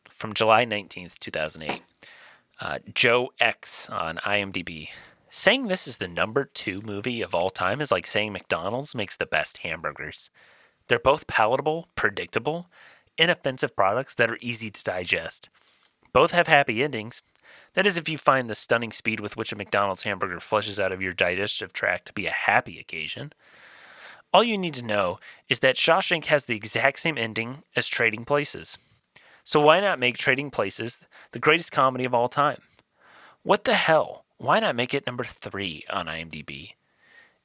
from July 19th, 2008. Joe X on IMDb. Saying this is the number 2 movie of all time is like saying McDonald's makes the best hamburgers. They're both palatable, predictable, inoffensive products that are easy to digest. Both have happy endings. That is, if you find the stunning speed with which a McDonald's hamburger flushes out of your digestive tract to be a happy occasion. All you need to know is that Shawshank has the exact same ending as Trading Places. So why not make Trading Places the greatest comedy of all time? What the hell? Why not make it number 3 on IMDb?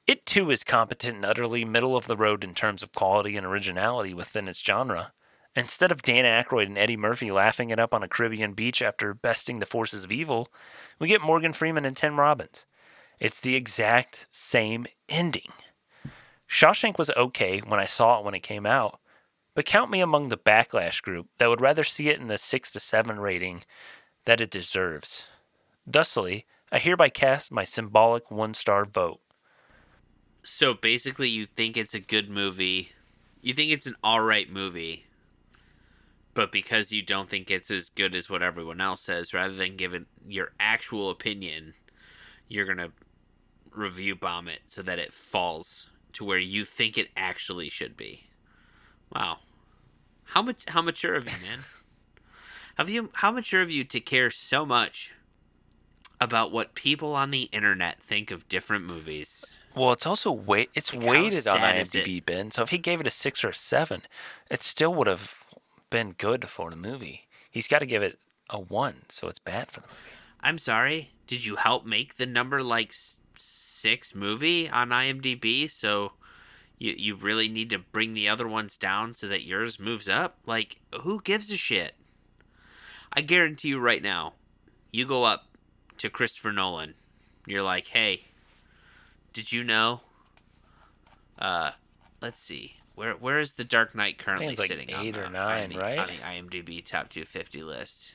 It too is competent and utterly middle of the road in terms of quality and originality within its genre. Instead of Dan Aykroyd and Eddie Murphy laughing it up on a Caribbean beach after besting the forces of evil, we get Morgan Freeman and Tim Robbins. It's the exact same ending. Shawshank was okay when I saw it when it came out, but count me among the backlash group that would rather see it in the 6 to 7 rating that it deserves. Thusly, I hereby cast my symbolic 1-star vote. So basically, you think it's a good movie. You think it's an alright movie. But because you don't think it's as good as what everyone else says, rather than giving your actual opinion, you're going to review bomb it so that it falls to where you think it actually should be. Wow. How mature of you, man? How mature of you to care so much about what people on the internet think of different movies? Well, it's also it's Like how weighted on sad is it? IMDb, Ben. So if he gave it a 6 or a 7, it still would have been good for the movie. He's got to give it a 1, so it's bad for the movie. I'm sorry. Did you help make the number like 6 movie on IMDb? So you really need to bring the other ones down so that yours moves up? Like, who gives a shit? I guarantee you right now, you go up to Christopher Nolan. You're like, hey, did you know? Let's see. Where is the Dark Knight I think currently it's like sitting 8 or 9, on right? the IMDb top 250 list?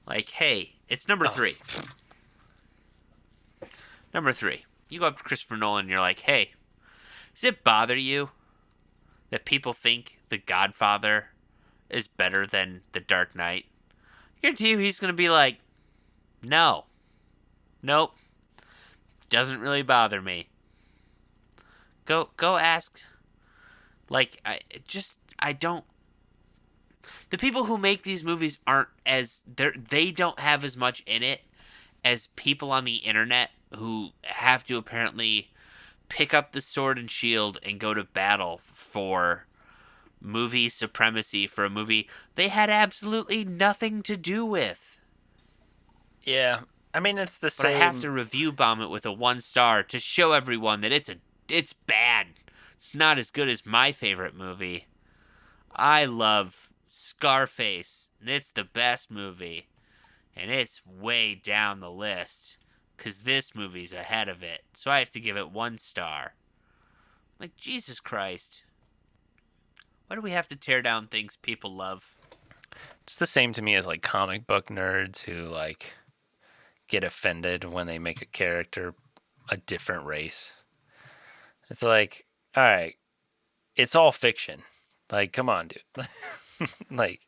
Like, hey, it's number Oh, 3. Number 3. You go up to Christopher Nolan and you're like, hey, does it bother you that people think The Godfather is better than The Dark Knight? I guarantee you he's going to be like, no. Nope. Doesn't really bother me. Go ask. Like, I don't. the people who make these movies aren't as they don't have as much in it as people on the internet who have to apparently pick up the sword and shield and go to battle for movie supremacy for a movie they had absolutely nothing to do with. Yeah. I mean, it's the But same. I have to review bomb it with a 1 star to show everyone that it's bad. It's not as good as my favorite movie. I love Scarface, and it's the best movie. And it's way down the list, because this movie's ahead of it. So I have to give it 1 star. Like, Jesus Christ. Why do we have to tear down things people love? It's the same to me as like comic book nerds who like get offended when they make a character a different race. It's like, all right, it's all fiction. Like, come on, dude. like,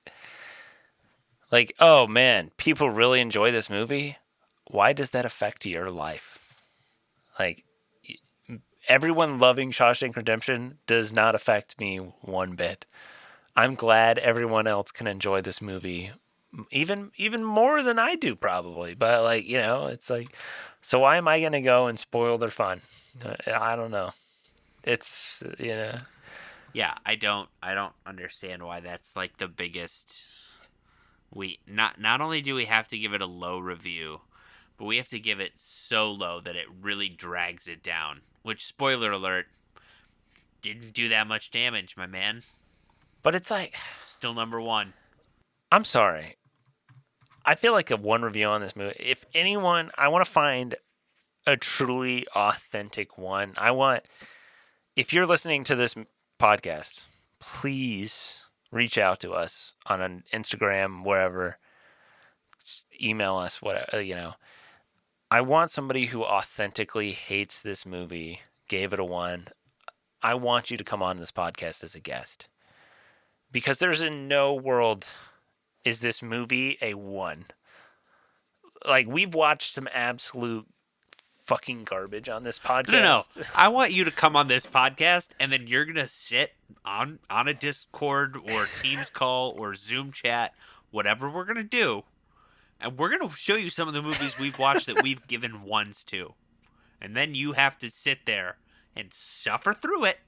oh man, people really enjoy this movie. Why does that affect your life? Like, everyone loving Shawshank Redemption does not affect me one bit. I'm glad everyone else can enjoy this movie even more than I do probably. But like, you know, it's like, so why am I going to go and spoil their fun? I don't know. It's, you know. Yeah, I don't understand why that's like the biggest. We not only do we have to give it a low review, but we have to give it so low that it really drags it down. Which, spoiler alert, didn't do that much damage, my man. But it's like, still number 1. I'm sorry. I feel like a 1 review on this movie. If anyone, I want to find a truly authentic one. If you're listening to this podcast, please reach out to us on an Instagram, wherever. Email us, whatever, you know. I want somebody who authentically hates this movie, gave it a 1. I want you to come on this podcast as a guest. Because there's in no world is this movie a 1. Like, we've watched some absolute fucking garbage on this podcast. No. I want you to come on this podcast, and then you're going to sit on a Discord or Teams call or Zoom chat, whatever we're going to do, and we're going to show you some of the movies we've watched that we've given 1s to. And then you have to sit there and suffer through it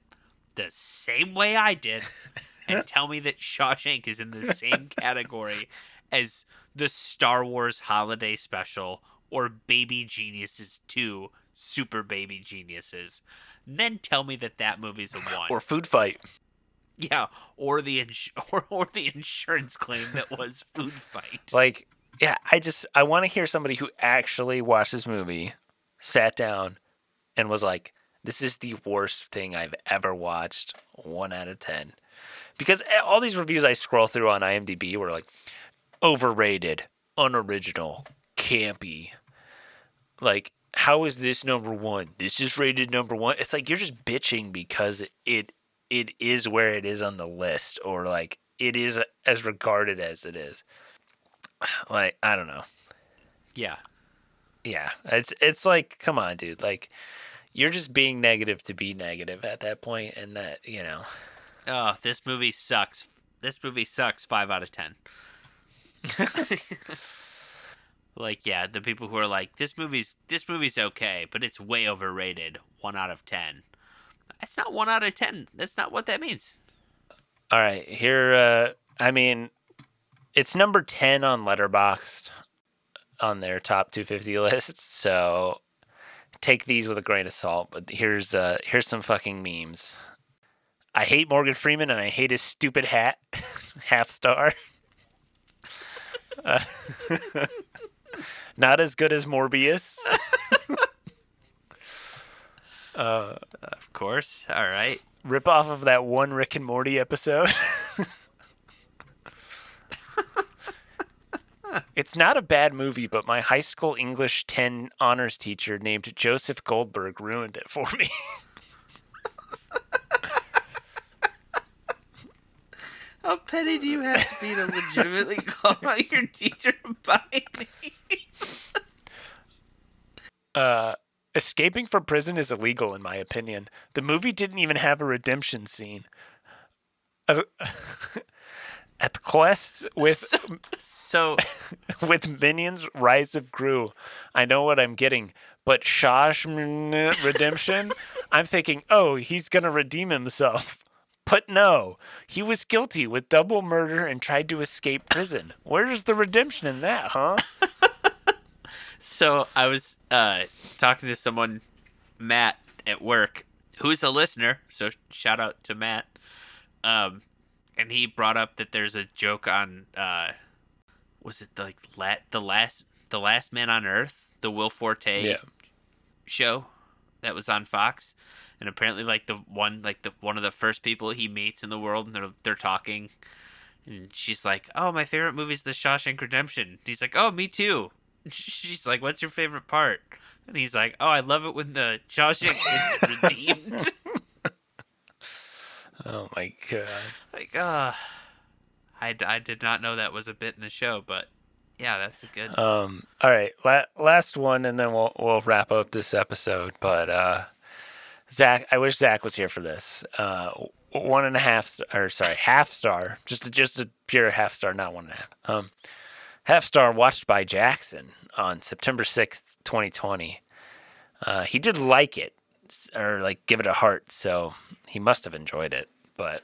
the same way I did and tell me that Shawshank is in the same category as the Star Wars Holiday Special or Baby Geniuses 2 Super Baby Geniuses. And then tell me that movie's a 1. Or Food Fight. Yeah, or the or the insurance claim that was Food Fight. Like, yeah, I want to hear somebody who actually watched this movie, sat down, and was like, this is the worst thing I've ever watched. 1 out of 10. Because all these reviews I scroll through on IMDb were like, overrated, unoriginal, campy. Like, how is this number 1? This is rated number 1. It's like you're just bitching because it is where it is on the list, or like it is as regarded as it is. Like, I don't know. Yeah. Yeah. It's like, come on, dude. Like, you're just being negative to be negative at that point, and that, you know. Oh, this movie sucks. This movie sucks 5 out of 10. Like, yeah, the people who are like, this movie's okay, but it's way overrated. 1 out of 10. That's not 1 out of 10. That's not what that means. All right, here. I mean, it's number 10 on Letterboxd on their top 250 list. So take these with a grain of salt. But here's some fucking memes. I hate Morgan Freeman and I hate his stupid hat. Half star. Not as good as Morbius. Of course. All right. Rip off of that one Rick and Morty episode. It's not a bad movie, but my high school English 10 honors teacher named Joseph Goldberg ruined it for me. How petty do you have to be to legitimately call out your teacher by name? Escaping from prison is illegal, in my opinion. The movie didn't even have a redemption scene. At the quest with So with Minions Rise of Gru, I know what I'm getting. But Shawshank Redemption, I'm thinking, oh, he's gonna redeem himself. But no, he was guilty with double murder and tried to escape prison. Where's the redemption in that, huh? So I was talking to someone, Matt, at work, who's a listener. So shout out to Matt. And he brought up that there's a joke on was it like the last man on Earth, the Will Forte show that was on Fox, and apparently like one of the first people he meets in the world, and they're talking, and she's like, "Oh, my favorite movie is The Shawshank Redemption." He's like, "Oh, me too." She's like, "What's your favorite part?" And he's like, "Oh, I love it when the Shawshank is redeemed." Oh my god. Like, I did not know that was a bit in the show, but yeah, that's a good. All right, last one, and then we'll wrap up this episode. But Zach, I wish Zach was here for this. 1.5 or sorry, half star, just a pure half star, not 1.5. Half star watched by Jackson on September 6th, 2020. He did like it, or like give it a heart, so he must have enjoyed it. But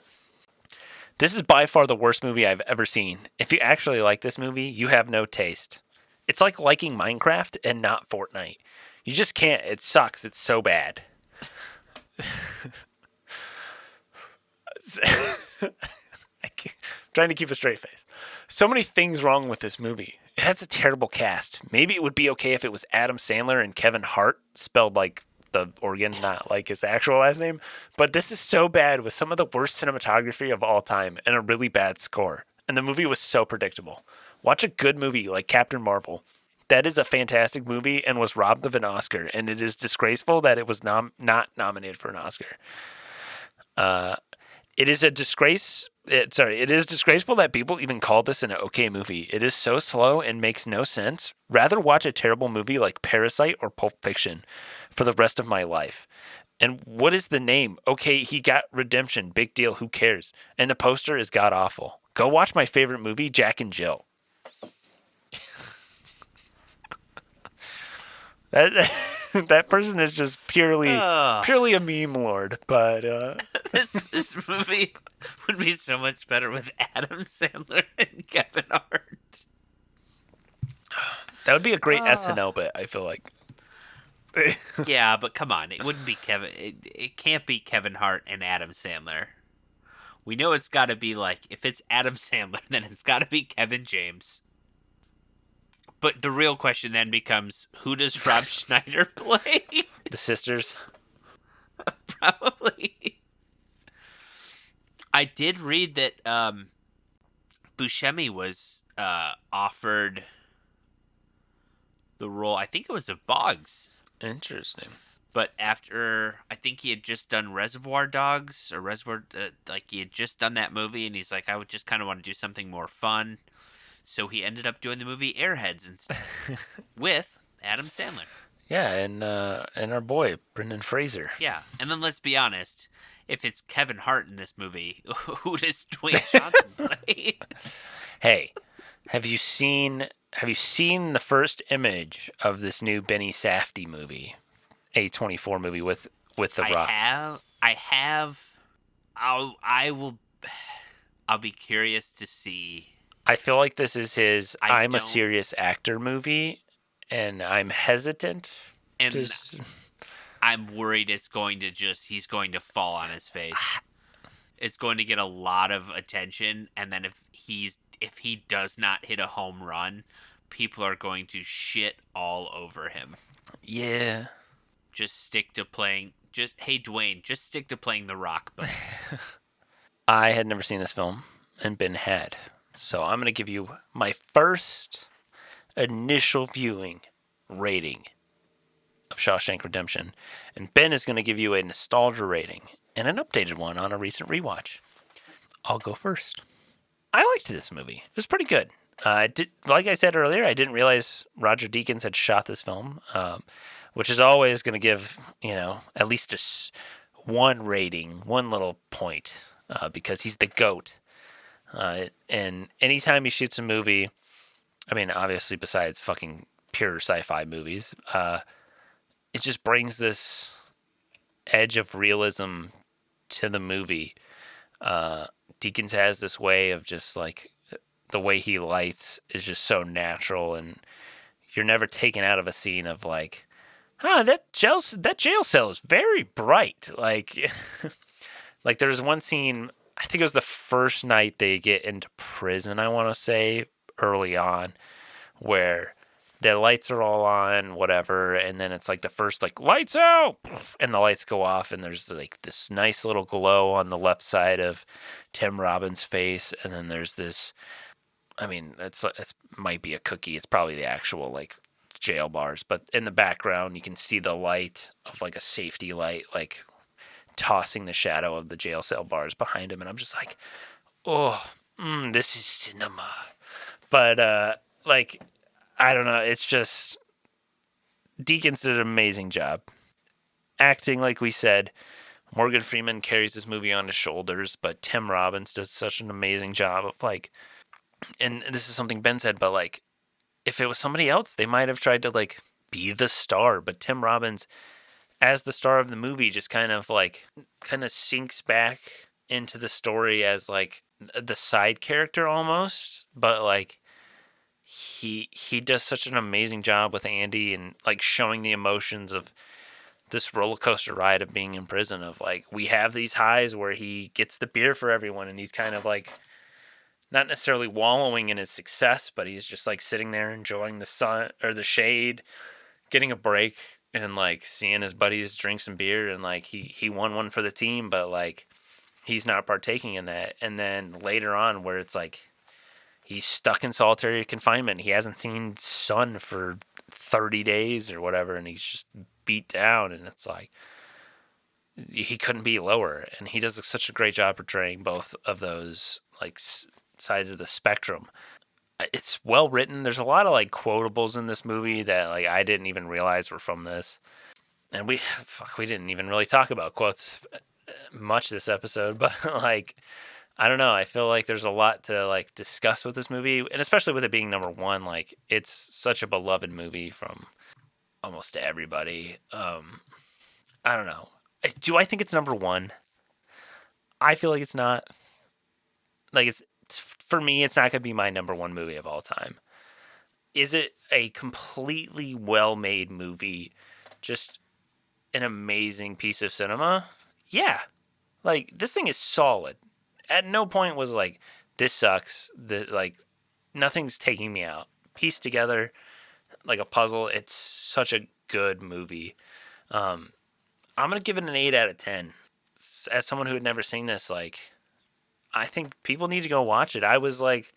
this is by far the worst movie I've ever seen. If you actually like this movie, you have no taste. It's like liking Minecraft and not Fortnite. You just can't. It sucks. It's so bad. I'm trying to keep a straight face. So many things wrong with this movie. It has a terrible cast. Maybe it would be okay if it was Adam Sandler and Kevin Hart, spelled like the organ, not like his actual last name. But this is so bad with some of the worst cinematography of all time and a really bad score. And the movie was so predictable. Watch a good movie like Captain Marvel. That is a fantastic movie and was robbed of an Oscar. And it is disgraceful that it was not nominated for an Oscar. It is a disgrace. It is disgraceful that people even call this an okay movie. It is so slow and makes no sense. Rather watch a terrible movie like Parasite or Pulp Fiction for the rest of my life. And what is the name? Okay, he got redemption. Big deal. Who cares? And the poster is god awful. Go watch my favorite movie, Jack and Jill. That person is just purely a meme lord. But This movie would be so much better with Adam Sandler and Kevin Hart. That would be a great SNL bit, I feel like. Yeah, but come on, it wouldn't be Kevin. It can't be Kevin Hart and Adam Sandler. We know it's got to be like, if it's Adam Sandler, then it's got to be Kevin James. But the real question then becomes, who does Rob Schneider play? The sisters. Probably. I did read that Buscemi was offered the role, I think it was of Boggs. Interesting. But after, I think he had just done Reservoir Dogs, or like he had just done that movie, and he's like, I would just kind of want to do something more fun. So he ended up doing the movie Airheads instead with Adam Sandler. Yeah, and our boy, Brendan Fraser. Yeah, and then let's be honest, if it's Kevin Hart in this movie, who does Dwayne Johnson play? Hey, have you seen the first image of this new Benny Safdie movie, A24 movie with The Rock? I have. I'll be curious to see. I feel like this is his I'm a serious actor movie, and I'm hesitant. And I'm worried he's going to fall on his face. It's going to get a lot of attention, and then if he does not hit a home run, people are going to shit all over him. Yeah. Just stick to playing. Hey Dwayne, just stick to playing The Rock. I had never seen this film, and Ben had. So I'm going to give you my first initial viewing rating of Shawshank Redemption. And Ben is going to give you a nostalgia rating and an updated one on a recent rewatch. I'll go first. I liked this movie. It was pretty good. Like I said earlier, I didn't realize Roger Deakins had shot this film, which is always going to give, at least one rating, one little point, because he's the GOAT. And anytime he shoots a movie, I mean, obviously, besides fucking pure sci-fi movies, it just brings this edge of realism to the movie. Deakins has this way of just like the way he lights is just so natural, and you're never taken out of a scene of like, that jail cell is very bright. Like, like there's one scene. I think it was the first night they get into prison. I want to say early on, where the lights are all on, whatever, and then it's like the first like lights out, and the lights go off, and there's like this nice little glow on the left side of Tim Robbins' face, and then there's this. I mean, it's might be a cookie. It's probably the actual like jail bars, but in the background you can see the light of like a safety light, like tossing the shadow of the jail cell bars behind him, and I'm just like, oh, this is cinema. But like I don't know. It's just Deakins did an amazing job acting. Like we said, Morgan Freeman carries this movie on his shoulders, but Tim Robbins does such an amazing job of like. And this is something Ben said, but like, if it was somebody else, they might have tried to like be the star. But Tim Robbins, as the star of the movie, just kind of sinks back into the story as like the side character almost. But like he does such an amazing job with Andy and like showing the emotions of this roller coaster ride of being in prison. Of like we have these highs where he gets the beer for everyone and he's kind of like not necessarily wallowing in his success, but he's just like sitting there enjoying the sun or the shade, getting a break and like seeing his buddies drink some beer and like he won one for the team, but like he's not partaking in that. And then later on where it's like he's stuck in solitary confinement. He hasn't seen sun for 30 days or whatever, and he's just beat down. And it's like he couldn't be lower. And he does such a great job portraying both of those like sides of the spectrum. It's well written. There's a lot of like quotables in this movie that like I didn't even realize were from this. And we didn't even really talk about quotes much this episode, but like I don't know. I feel like there's a lot to like discuss with this movie, and especially with it being number one. Like it's such a beloved movie from almost everybody. I don't know. Do I think it's number one? I feel like it's not. Like it's for me, it's not gonna be my number one movie of all time. Is it a completely well-made movie? Just an amazing piece of cinema? Yeah. Like this thing is solid. At no point was like this sucks. Like nothing's taking me out. Pieced together like a puzzle. It's such a good movie. I'm gonna give it an 8 out of 10. As someone who had never seen this, like I think people need to go watch it. I was like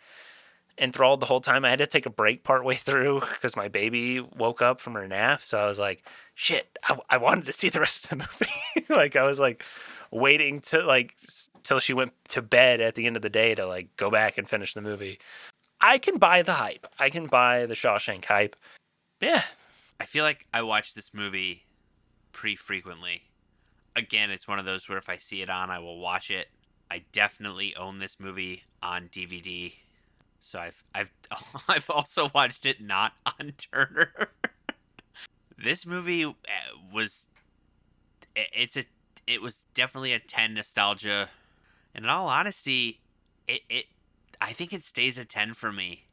enthralled the whole time. I had to take a break partway through because my baby woke up from her nap. So I was like, shit, I wanted to see the rest of the movie. Like I was like waiting to like till she went to bed at the end of the day to like go back and finish the movie. I can buy the hype. I can buy the Shawshank hype. Yeah. I feel like I watch this movie pretty frequently. Again, it's one of those where if I see it on, I will watch it. I definitely own this movie on DVD. So I've also watched it not on Turner. This movie was it was definitely a 10 nostalgia. And in all honesty, it I think it stays a 10 for me.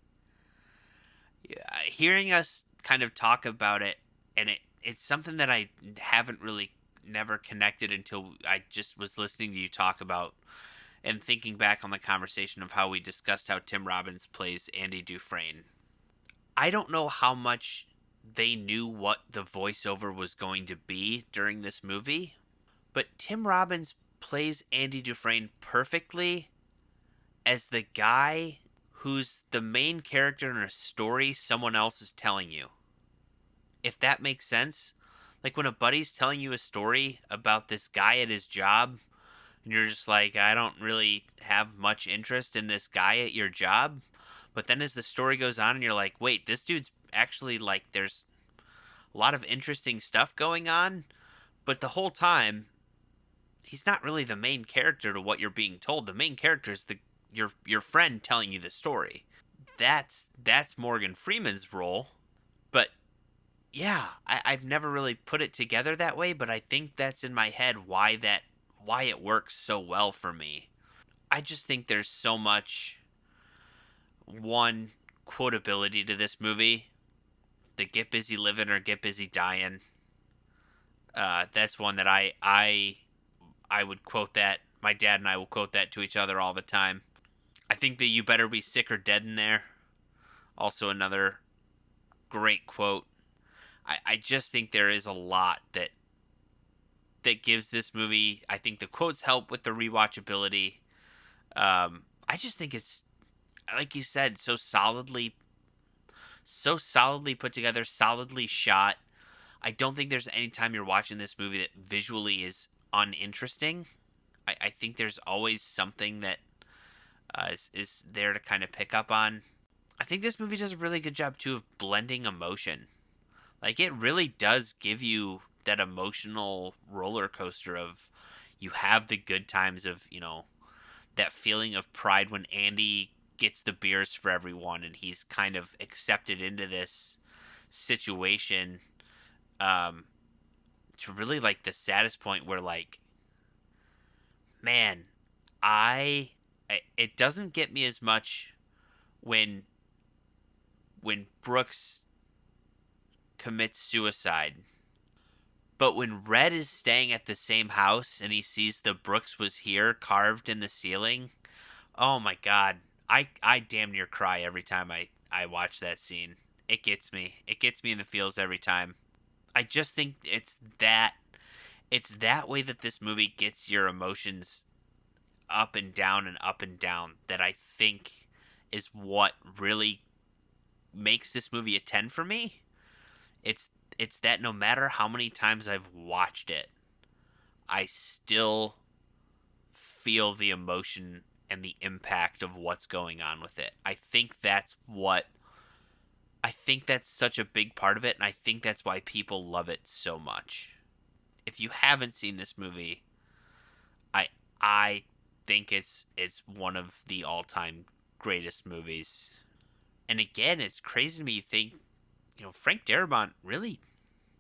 Hearing us kind of talk about it, and it's something that I haven't really never connected until I just was listening to you talk about and thinking back on the conversation of how we discussed how Tim Robbins plays Andy Dufresne. I don't know how much they knew what the voiceover was going to be during this movie, but Tim Robbins plays Andy Dufresne perfectly as the guy who's the main character in a story someone else is telling you. If that makes sense. Like when a buddy's telling you a story about this guy at his job, and you're just like, I don't really have much interest in this guy at your job. But then as the story goes on and you're like, wait, this dude's actually like, there's a lot of interesting stuff going on. But the whole time, he's not really the main character to what you're being told. The main character is your friend telling you the story. That's Morgan Freeman's role. But yeah, I've never really put it together that way, but I think that's in my head why it works so well for me. I just think there's so much one quotability to this movie. The get busy living or get busy dying. That's one that I would quote that. My dad and I will quote that to each other all the time. I think that you better be sick or dead in there. Also another great quote. I just think there is a lot that gives this movie. I think the quotes help with the rewatchability. I just think it's, like you said, so solidly put together, solidly shot. I don't think there's any time you're watching this movie that visually is uninteresting. I think there's always something that is there to kind of pick up on. I think this movie does a really good job, too, of blending emotion. Like, it really does give you that emotional roller coaster of, you have the good times of, that feeling of pride when Andy gets the beers for everyone and he's kind of accepted into this situation, to really, like, the saddest point where, like, man, it doesn't get me as much when Brooks commits suicide. But when Red is staying at the same house and he sees the Brooks was here carved in the ceiling, oh my god, I damn near cry every time I watch that scene. It gets me. It gets me in the feels every time. I just think it's that way that this movie gets your emotions up and down that I think is what really makes this movie a 10 for me. It's that no matter how many times I've watched it, I still feel the emotion and the impact of what's going on with it. I think that's such a big part of it, and I think that's why people love it so much. If you haven't seen this movie, I think it's one of the all-time greatest movies. And again, it's crazy to me. You think, Frank Darabont really,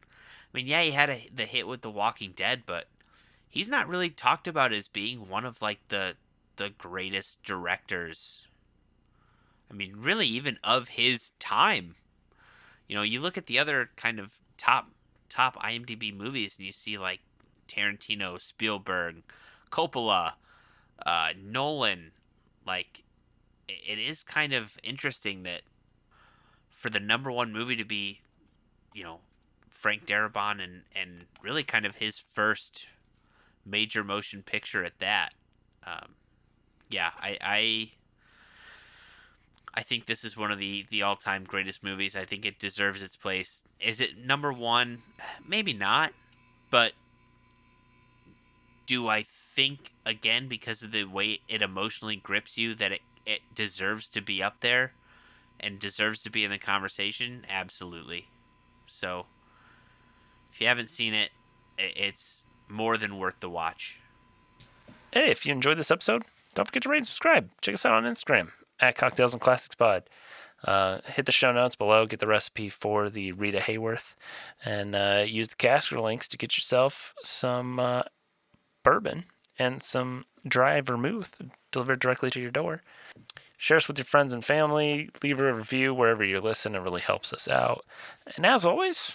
I mean, yeah, he had the hit with The Walking Dead, but he's not really talked about as being one of, like, the greatest directors. I mean, really, even of his time. You look at the other kind of top IMDb movies, and you see, like, Tarantino, Spielberg, Coppola, Nolan. Like, it is kind of interesting that for the number one movie to be, Frank Darabont and really kind of his first major motion picture at that. Yeah, I think this is one of the all-time greatest movies. I think it deserves its place. Is it number one? Maybe not. But do I think, again, because of the way it emotionally grips you, that it deserves to be up there and deserves to be in the conversation? Absolutely. So, if you haven't seen it, it's more than worth the watch. Hey, if you enjoyed this episode, don't forget to rate and subscribe. Check us out on Instagram at Cocktails and Classics Pod. Hit the show notes below, get the recipe for the Rita Hayworth, and use the caster links to get yourself some bourbon and some dry vermouth delivered directly to your door. Share us with your friends and family. Leave a review wherever you listen. It really helps us out. And as always,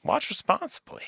watch responsibly.